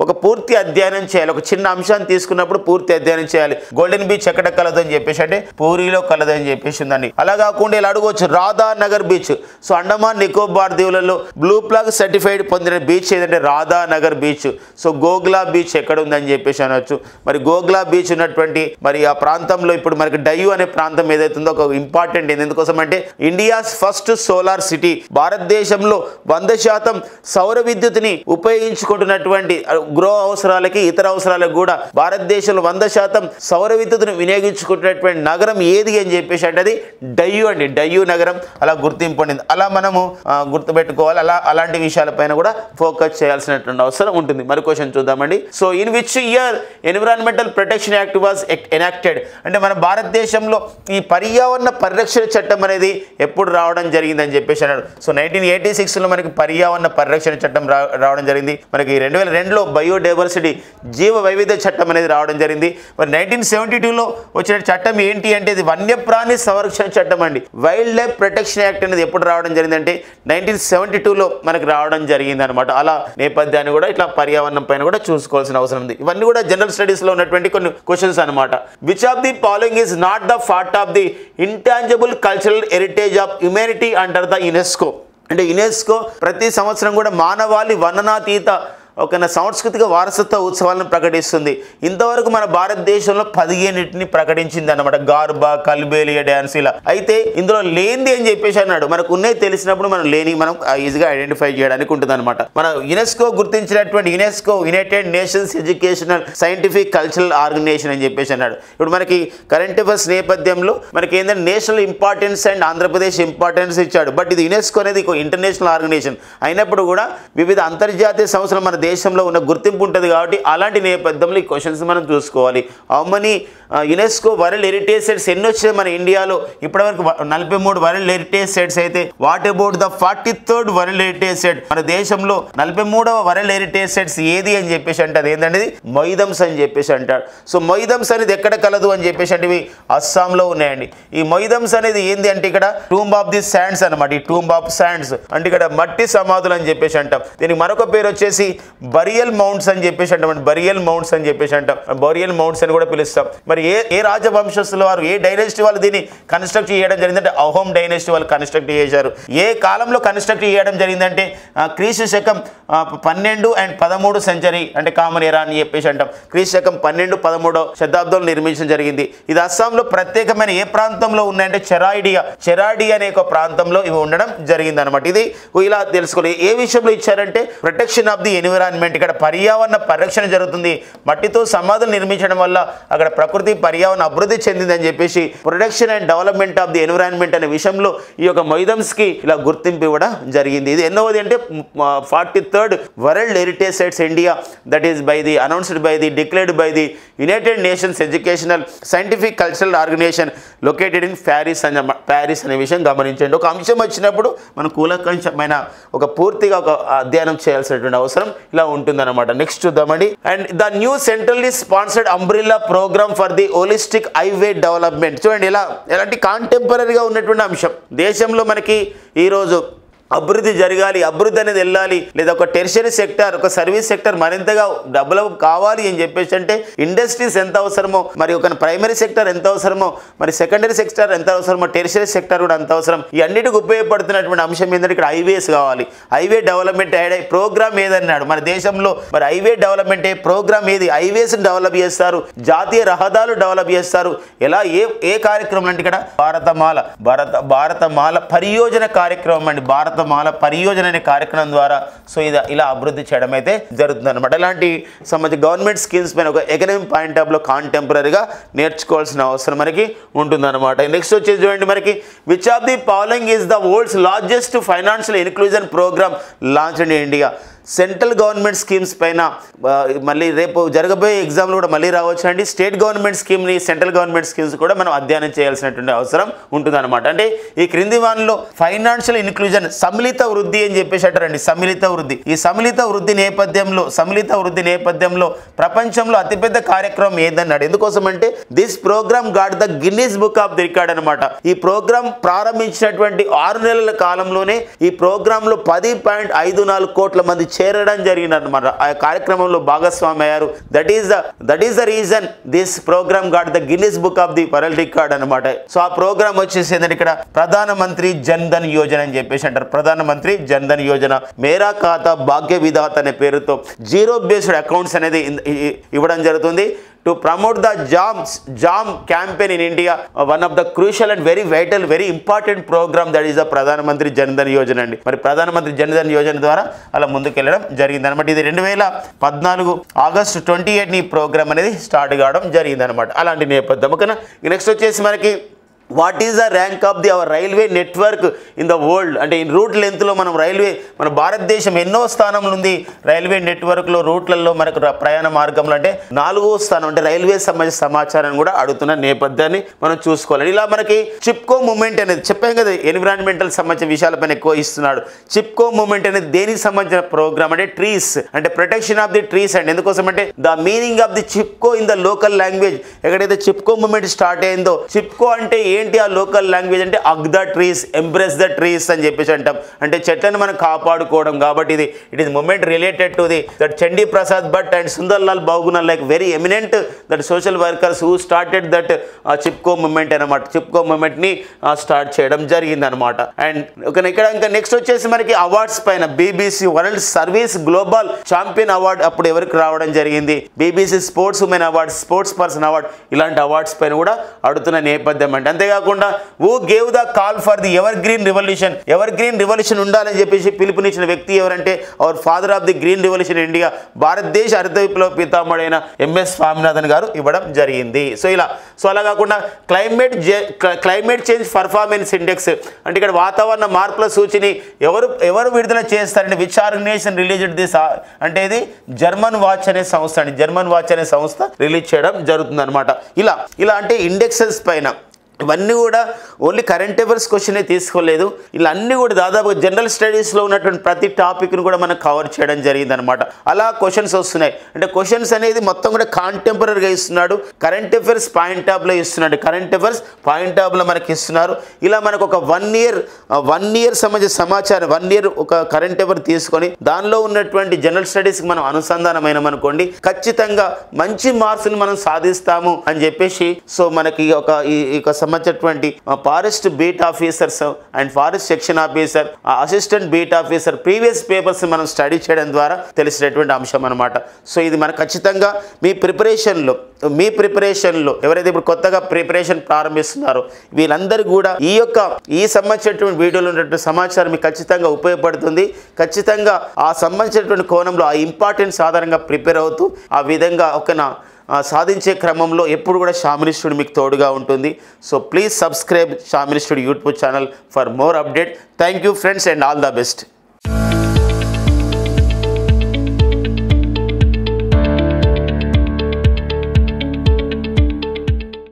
S1: ఒక పూర్తి అధ్యయనం చేయాలి. ఒక చిన్న అంశాన్ని తీసుకున్నప్పుడు పూర్తి అధ్యయనం చేయాలి. గోల్డెన్ బీచ్ ఎక్కడ కలదు అని చెప్పేసి అంటే పూరిలో కలదు అని చెప్పేసి ఉందండి. అలా కాకుండా ఇలా అడగవచ్చు రాధానగర్ బీచ్. సో అండమాన్ నికోబార్ దీవులలో బ్లూ ఫ్లాగ్ సర్టిఫైడ్ పొందిన బీచ్ ఏదంటే Radhanagar beach. So Gogla beach ఎక్కడ ఉందని చెప్పేసి అనవచ్చు. మరి గోగ్లా బీచ్ ఉన్నటువంటి మరి ఆ ప్రాంతంలో ఇప్పుడు మనకి డయ్యూ అనే ప్రాంతం ఏదైతుందో ఒక ఇంపార్టెంట్ ఎందుకోసం అంటే ఇండియాస్ ఫస్ట్ సోలార్ సిటీ. భారతదేశంలో 100% సౌర విద్యుత్ని ఉపయోగించుకుంటున్నటువంటి గృహ అవసరాలకి ఇతర అవసరాలకు కూడా భారతదేశంలో 100% సౌర విద్యుత్తును వినియోగించుకున్నటువంటి నగరం ఏది అని చెప్పేసి అంటే అది డయ్యూ అండి. డయ్యూ నగరం అలా గుర్తింపు పొందింది. అలా మనము గుర్తుపెట్టుకోవాలి. అలాంటి విషయాలపైన కూడా ఫోకస్ చేయాల్సినటువంటి అవసరం ఉంటుంది. మరి క్వశ్చన్ చూద్దామండి. So in which year environmental protection act was enacted అంటే మన భారతదేశంలో ఈ పర్యావరణ పరిరక్షణ చట్టం అనేది ఎప్పుడు రావడం జరిగిందని చెప్పేసి అన్నాడు. సో 1986లో మనకి పర్యావరణ పరిరక్షణ చట్టం రావడం జరిగింది. మనకి 2002లో బయోడైవర్సిటీ జీవ వైవిధ్య చట్టం అనేది రావడం జరిగింది. మరి 1972లో వచ్చిన చట్టం ఏంటి అంటే ఇది వన్యప్రాణి సంరక్షణ చట్టం అండి. వైల్డ్ లైఫ్ ప్రొటెక్షన్ యాక్ట్ అనేది ఎప్పుడు రావడం జరిగిందంటే 1972లో మనకి రావడం జరిగింది అనమాట. అలా నేపథ్యాన్ని కూడా ఇట్లా పర్యావరణం పైన కూడా చూసుకోవాల్సిన అవసరం ఉంది. ఇవన్నీ కూడా జనరల్ స్టడీస్లో ఉన్నటువంటి కొన్ని క్వశ్చన్స్ అనమాట. Which of the following is not the part of the intangible cultural heritage of humanity under the UNESCO. అంటే యునెస్కో ప్రతి సంవత్సరం కూడా మానవాళి వర్ణనాతీత ఒక సాంస్కృతిక వారసత్వ ఉత్సవాలను ప్రకటిస్తుంది. ఇంతవరకు మన భారతదేశంలో 15 ప్రకటించింది అనమాట. గార్బా, కల్బేలియా డ్యాన్స్ ఇలా. అయితే ఇందులో లేనిది అని చెప్పేసి అన్నాడు. మనకు ఉన్నాయి తెలిసినప్పుడు మనం ఈజీగా ఐడెంటిఫై చేయడానికి ఉంటుంది అనమాట. మన యునెస్కో గుర్తించినటువంటి United Nations Educational Scientific Cultural Organization అని చెప్పేసి అన్నాడు. ఇప్పుడు మనకి కరెంట్ అఫైర్స్ నేపథ్యంలో మనకి ఏంటంటే national importance and Andhra Pradesh importance ఇచ్చాడు. బట్ ఇది యునెస్కో అనేది ఇంటర్నేషనల్ ఆర్గనైజేషన్ అయినప్పుడు కూడా వివిధ అంతర్జాతీయ సంస్థలు మన దేశంలో ఉన్న గుర్తింపు ఉంటుంది కాబట్టి అలాంటి నేపథ్యంలో ఈ క్వశ్చన్స్ మనం చూసుకోవాలి. How many UNESCO world heritage sites ఎన్ని వచ్చాయి మన ఇండియాలో? ఇప్పటివరకు 43 వరల్డ్ హెరిటేజ్ సైట్స్ అయితే what about the 43rd world heritage site? మన దేశంలో 43వ వరల్డ్ హెరిటేజ్ సైట్స్ ఏది అని చెప్పేసి అంటే అది ఏంటంటే మొయిదమ్స్ అని చెప్పేసి అంటాడు. సో మొయిదమ్స్ అనేది ఎక్కడ కలదు అని చెప్పేసి అంటే ఇవి అస్సాంలో ఉన్నాయండి. ఈ మొయిదమ్స్ అనేది ఏంది అంటే ఇక్కడ టూంబ్ ఆఫ్ ది శాండ్స్ అనమాట. ఈ టూంబ్ ఆఫ్ శాండ్స్ అంటే ఇక్కడ మట్టి సమాధులు అని చెప్పేసి అంటాం. దీనికి మరొక పేరు వచ్చేసి బరియల్ మౌంట్స్ అని చెప్పేసి అంటాం. బరియల్ మౌంట్స్ అని చెప్పేసి అంటాం. బరియల్ మౌంట్స్ అని కూడా పిలుస్తాం. మరి ఏ రాజవంశస్థుల వారు ఏ డైనాసిటీ వాళ్ళు దీన్ని కన్స్ట్రక్ట్ చేయడం జరిగిందంటే అహోమ్ డైనాసిటీ వాళ్ళు కన్స్ట్రక్ట్ చేశారు. ఏ కాలంలో కన్స్ట్రక్ట్ చేయడం జరిగిందంటే క్రీస్తు శకం 12 and 13 సెంచరీ అంటే కామన్ ఎరా అని చెప్పేసి అంటాం. క్రీస్తు శకం 12-13 శతాబ్దంలో నిర్మించడం జరిగింది. ఇది అస్సాంలో ప్రత్యేకమైన ఏ ప్రాంతంలో ఉన్నాయంటే చెరాడి అనే ఒక ప్రాంతంలో ఇవి ఉండడం జరిగింది అనమాట. ఇది ఇలా తెలుసుకోవాలి. ఏ విషయంలో ఇచ్చారంటే protection of the environment environment, ఇక్కడ పర్యావరణ పరిరక్షణ జరుగుతుంది, మట్టితో సమాధులు నిర్మించడం వల్ల అక్కడ ప్రకృతి పర్యావరణ అభివృద్ధి చెందిందని చెప్పేసి protection and development of the environment అనే విషయంలో ఈ యొక్క మొయిదమ్స్కి ఇలా గుర్తింపు ఇవ్వడం జరిగింది. ఇది ఎన్నోది అంటే 43rd world heritage sites India, that is by the announced by the declared by the United Nations Educational Scientific Cultural Organization located in Paris అనే విషయం గమనించండి. ఒక అంశం వచ్చినప్పుడు మనం కూలంకషమైన ఒక పూర్తిగా ఒక అధ్యయనం చేయాల్సినటువంటి అవసరం ఇలా ఉంటుందన్నమాట. నెక్స్ట్ చూద్దామండి. And the new centrally sponsored umbrella program for the holistic highway development. చూడండి ఎలాంటి కాంటెంపరీగా ఉన్నటువంటి అంశం. దేశంలో మనకి ఈరోజు అభివృద్ధి జరగాలి, అభివృద్ధి అనేది వెళ్ళాలి, లేదా ఒక టెర్షరీ సెక్టర్, ఒక సర్వీస్ సెక్టర్ మరింతగా డెవలప్ కావాలి అని చెప్పేసి అంటే ఇండస్ట్రీస్ ఎంత అవసరమో, మరి ఒక ప్రైమరీ సెక్టర్ ఎంత అవసరమో, మరి సెకండరీ సెక్టర్ ఎంత అవసరమో, టెర్షరీ సెక్టర్ కూడా అంత అవసరం. ఈ అన్నిటికి ఉపయోగపడుతున్నటువంటి అంశం ఏంటంటే ఇక్కడ హైవేస్ కావాలి. హైవే డెవలప్మెంట్ ప్రోగ్రామ్ ఏదన్నాడు మన దేశంలో, మరి హైవే డెవలప్మెంట్ ప్రోగ్రామ్ ఏది? హైవేస్ డెవలప్ చేస్తారు, జాతీయ రహదారులు డెవలప్ చేస్తారు. ఎలా ఏ కార్యక్రమం అంటే ఇక్కడ భారతమాల పరియోజన కార్యక్రమం అండి. భారతమాల పరియోజన అనే కార్యక్రమం ద్వారా సో ఇలా అభివృద్ధి చేయడం అయితే జరుగుతుంది అనమాట. ఇలాంటి సంబంధించి గవర్నమెంట్ స్కీమ్స్ పైన ఒక ఎకనామిక్ పాయింట్ ఆఫ్ లో కాంటెంపరీగా నేర్చుకోవాల్సిన అవసరం మనకి ఉంటుందన్నమాట. నెక్స్ట్ వచ్చేసి చూడండి మనకి, which of the following is the world's largest financial inclusion programme launch in India. Central government schemes పైన మళ్ళీ రేపు జరగబోయే ఎగ్జామ్లు కూడా మళ్ళీ రావచ్చు అండి. స్టేట్ గవర్నమెంట్ స్కీమ్ని, సెంట్రల్ గవర్నమెంట్ స్కీమ్స్ కూడా మనం అధ్యయనం చేయాల్సినటువంటి అవసరం ఉంటుందన్నమాట. అంటే ఈ క్రింది వానిలో ఫైనాన్షియల్ ఇన్క్లూజన్, సమ్మిళిత వృద్ధి అని చెప్పేసి అంటారండి. సమ్మిళిత వృద్ధి, ఈ సమ్మిళిత వృద్ధి నేపథ్యంలో ప్రపంచంలో అతిపెద్ద కార్యక్రమం ఏదన్నాడు. ఎందుకోసం అంటే this program got the Guinness book of the record అనమాట. ఈ ప్రోగ్రామ్ ప్రారంభించినటువంటి 6 నెలల కాలంలోనే ఈ ప్రోగ్రామ్ లో 10.54 కోట్ల మంది చేరడం జరిగిందన్నమాట. ఆ కార్యక్రమంలో భాగస్వామి అయ్యారు. That is the reason this program got the Guinness book of the world record అనమాట. సో ఆ ప్రోగ్రామ్ వచ్చేసి ఏంటంటే ఇక్కడ ప్రధానమంత్రి జన్ ధన్ యోజన అని చెప్పేసి అంటారు. ప్రధానమంత్రి జన్ ధన్ యోజన, మేరా ఖాతా భాగ్య విధాత అనే పేరుతో జీరో బేస్డ్ అకౌంట్స్ అనేది ఇవ్వడం జరుగుతుంది. To promote the JAM campaign in India, one of the crucial and very vital, very important program that is the Pradhan Mantri Jan Dhan Yojana అండి. మరి ప్రధాన మంత్రి జన్ ధన్ యోజన ద్వారా అలా ముందుకెళ్ళడం జరిగింది అనమాట. ఇది 2014 ఆగస్టు 28 ఈ ప్రోగ్రామ్ అనేది స్టార్ట్ కావడం జరిగింది అనమాట. అలాంటి నేపథ్యం. ఓకేనా. నెక్స్ట్ వచ్చేసి మనకి what is the rank of the our railway network in the world. అంటే ఈ రూట్ లెంత్లో మన భారతదేశం ఎన్నో స్థానంలో ఉంది రైల్వే నెట్వర్క్లో, రూట్లలో మనకు ప్రయాణ మార్గంలో. అంటే 4వ స్థానం. అంటే రైల్వే సంబంధించిన సమాచారాన్ని కూడా అడుగుతున్న నేపథ్యాన్ని మనం చూసుకోవాలి. ఇలా మనకి చిప్కో మూమెంట్ అనేది చెప్పాం కదా, ఎన్విరాన్మెంటల్ సంబంధించిన విషయాలపైన ఎక్కువ ఇస్తున్నాడు. చిప్కో మూమెంట్ అనేది దేనికి సంబంధించిన ప్రోగ్రామ్ అంటే ట్రీస్, అంటే protection of the trees and. ఎందుకోసం అంటే the meaning of the Chipko in the local language. ఎక్కడైతే చిప్కో మూమెంట్ స్టార్ట్ అయిందో, చిప్కో అంటే ఏంటి ఆ లోకల్ లాంగ్వేజ్ అంటే hug the trees, embrace the trees అని చెప్పేసి అంటాం. అంటే చెట్లను మనం కాపాడుకోవడం. కాబట్టి it is movement related to the that Chandi Prasad Bhatt and Sunderlal బహుగుణల్, like very eminent that social workers who started that Chipko movement అనమాట. చిప్కో మూమెంట్ ని స్టార్ట్ చేయడం జరిగింది అనమాట. అండ్ ఇక్కడ ఇంకా నెక్స్ట్ వచ్చేసి మనకి అవార్డ్స్ పైన BBC world service global champion award అప్పుడు ఎవరికి రావడం జరిగింది, BBC sports women award, sports person award, ఇలాంటి అవార్డ్స్ పైన కూడా అడుగుతున్న నేపథ్యం అంటే. అంతేకాకుండా who gave the call for the ever green revolution, ever green revolution ఉండాలని చెప్పేసి పిలుపునిచ్చిన వ్యక్తి ఎవరంటే our father of the green revolution India, భారతదేశ హరిత విప్లవ పితామహుడైన ఎంఎస్ స్వామినాథన్ గారు ఇవ్వడం జరిగింది. సో అలా కాకుండా క్లైమేట్ చేంజ్ పర్ఫార్మెన్స్ ఇండెక్స్ అంటే ఇక్కడ వాతావరణ మార్పుల సూచిని ఎవరు విడుదల చేస్తారంటే విచ్ ఆర్గనైజేషన్ రిలీజ్డ్ దిస్ అంటే ఇది జర్మన్ వాచ్ అనే సంస్థ అండి. జర్మన్ వాచ్ అనే సంస్థ రిలీజ్ చేయడం జరుగుతుంది అనమాట. ఇలా అంటే ఇండెక్సెస్ పైన ఇవన్నీ కూడా ఓన్లీ కరెంట్ అఫైర్స్ క్వశ్చనే తీసుకోలేదు. ఇలా అన్నీ కూడా దాదాపుగా జనరల్ స్టడీస్లో ఉన్నటువంటి ప్రతి టాపిక్ను కూడా మనం కవర్ చేయడం జరిగిందనమాట. అలా క్వశ్చన్స్ వస్తున్నాయి. అంటే క్వశ్చన్స్ అనేది మొత్తం కూడా కాంటెంపరీగా ఇస్తున్నాడు, కరెంట్ అఫైర్స్ పాయింట్ ఆఫ్లో ఇస్తున్నాడు. కరెంట్ అఫైర్స్ పాయింట్ ఆఫ్లో మనకి ఇస్తున్నారు. ఇలా మనకు ఒక 1 ఇయర్ సంబంధించిన సమాచారం, 1 ఇయర్ ఒక కరెంట్ అఫైర్ తీసుకొని దానిలో ఉన్నటువంటి జనరల్ స్టడీస్కి మనం అనుసంధానమైన అనుకోండి, ఖచ్చితంగా మంచి మార్క్స్ని మనం సాధిస్తాము అని చెప్పేసి సో మనకి ఈ సంబంధించినటువంటి forest beat officers and forest section officer, assistant beat officer previous papers మనం స్టడీ చేయడం ద్వారా తెలిసినటువంటి అంశం అనమాట. సో ఇది మనకు ఖచ్చితంగా మీ ప్రిపరేషన్లో ఎవరైతే ఇప్పుడు కొత్తగా ప్రిపరేషన్ ప్రారంభిస్తున్నారో వీళ్ళందరూ కూడా ఈ సంబంధించినటువంటి వీడియోలో ఉన్నటువంటి సమాచారం మీకు ఖచ్చితంగా ఉపయోగపడుతుంది. ఖచ్చితంగా ఆ సంబంధించినటువంటి కోణంలో ఆ ఇంపార్టెన్స్ ఆధారంగా ప్రిపేర్ అవుతూ ఆ విధంగా సాధించే క్రమంలో ఎప్పుడు కూడా షామిలి స్టడీ మీకు తోడుగా ఉంటుంది. So please subscribe Shamili study YouTube channel for more update. Thank you friends and all the best.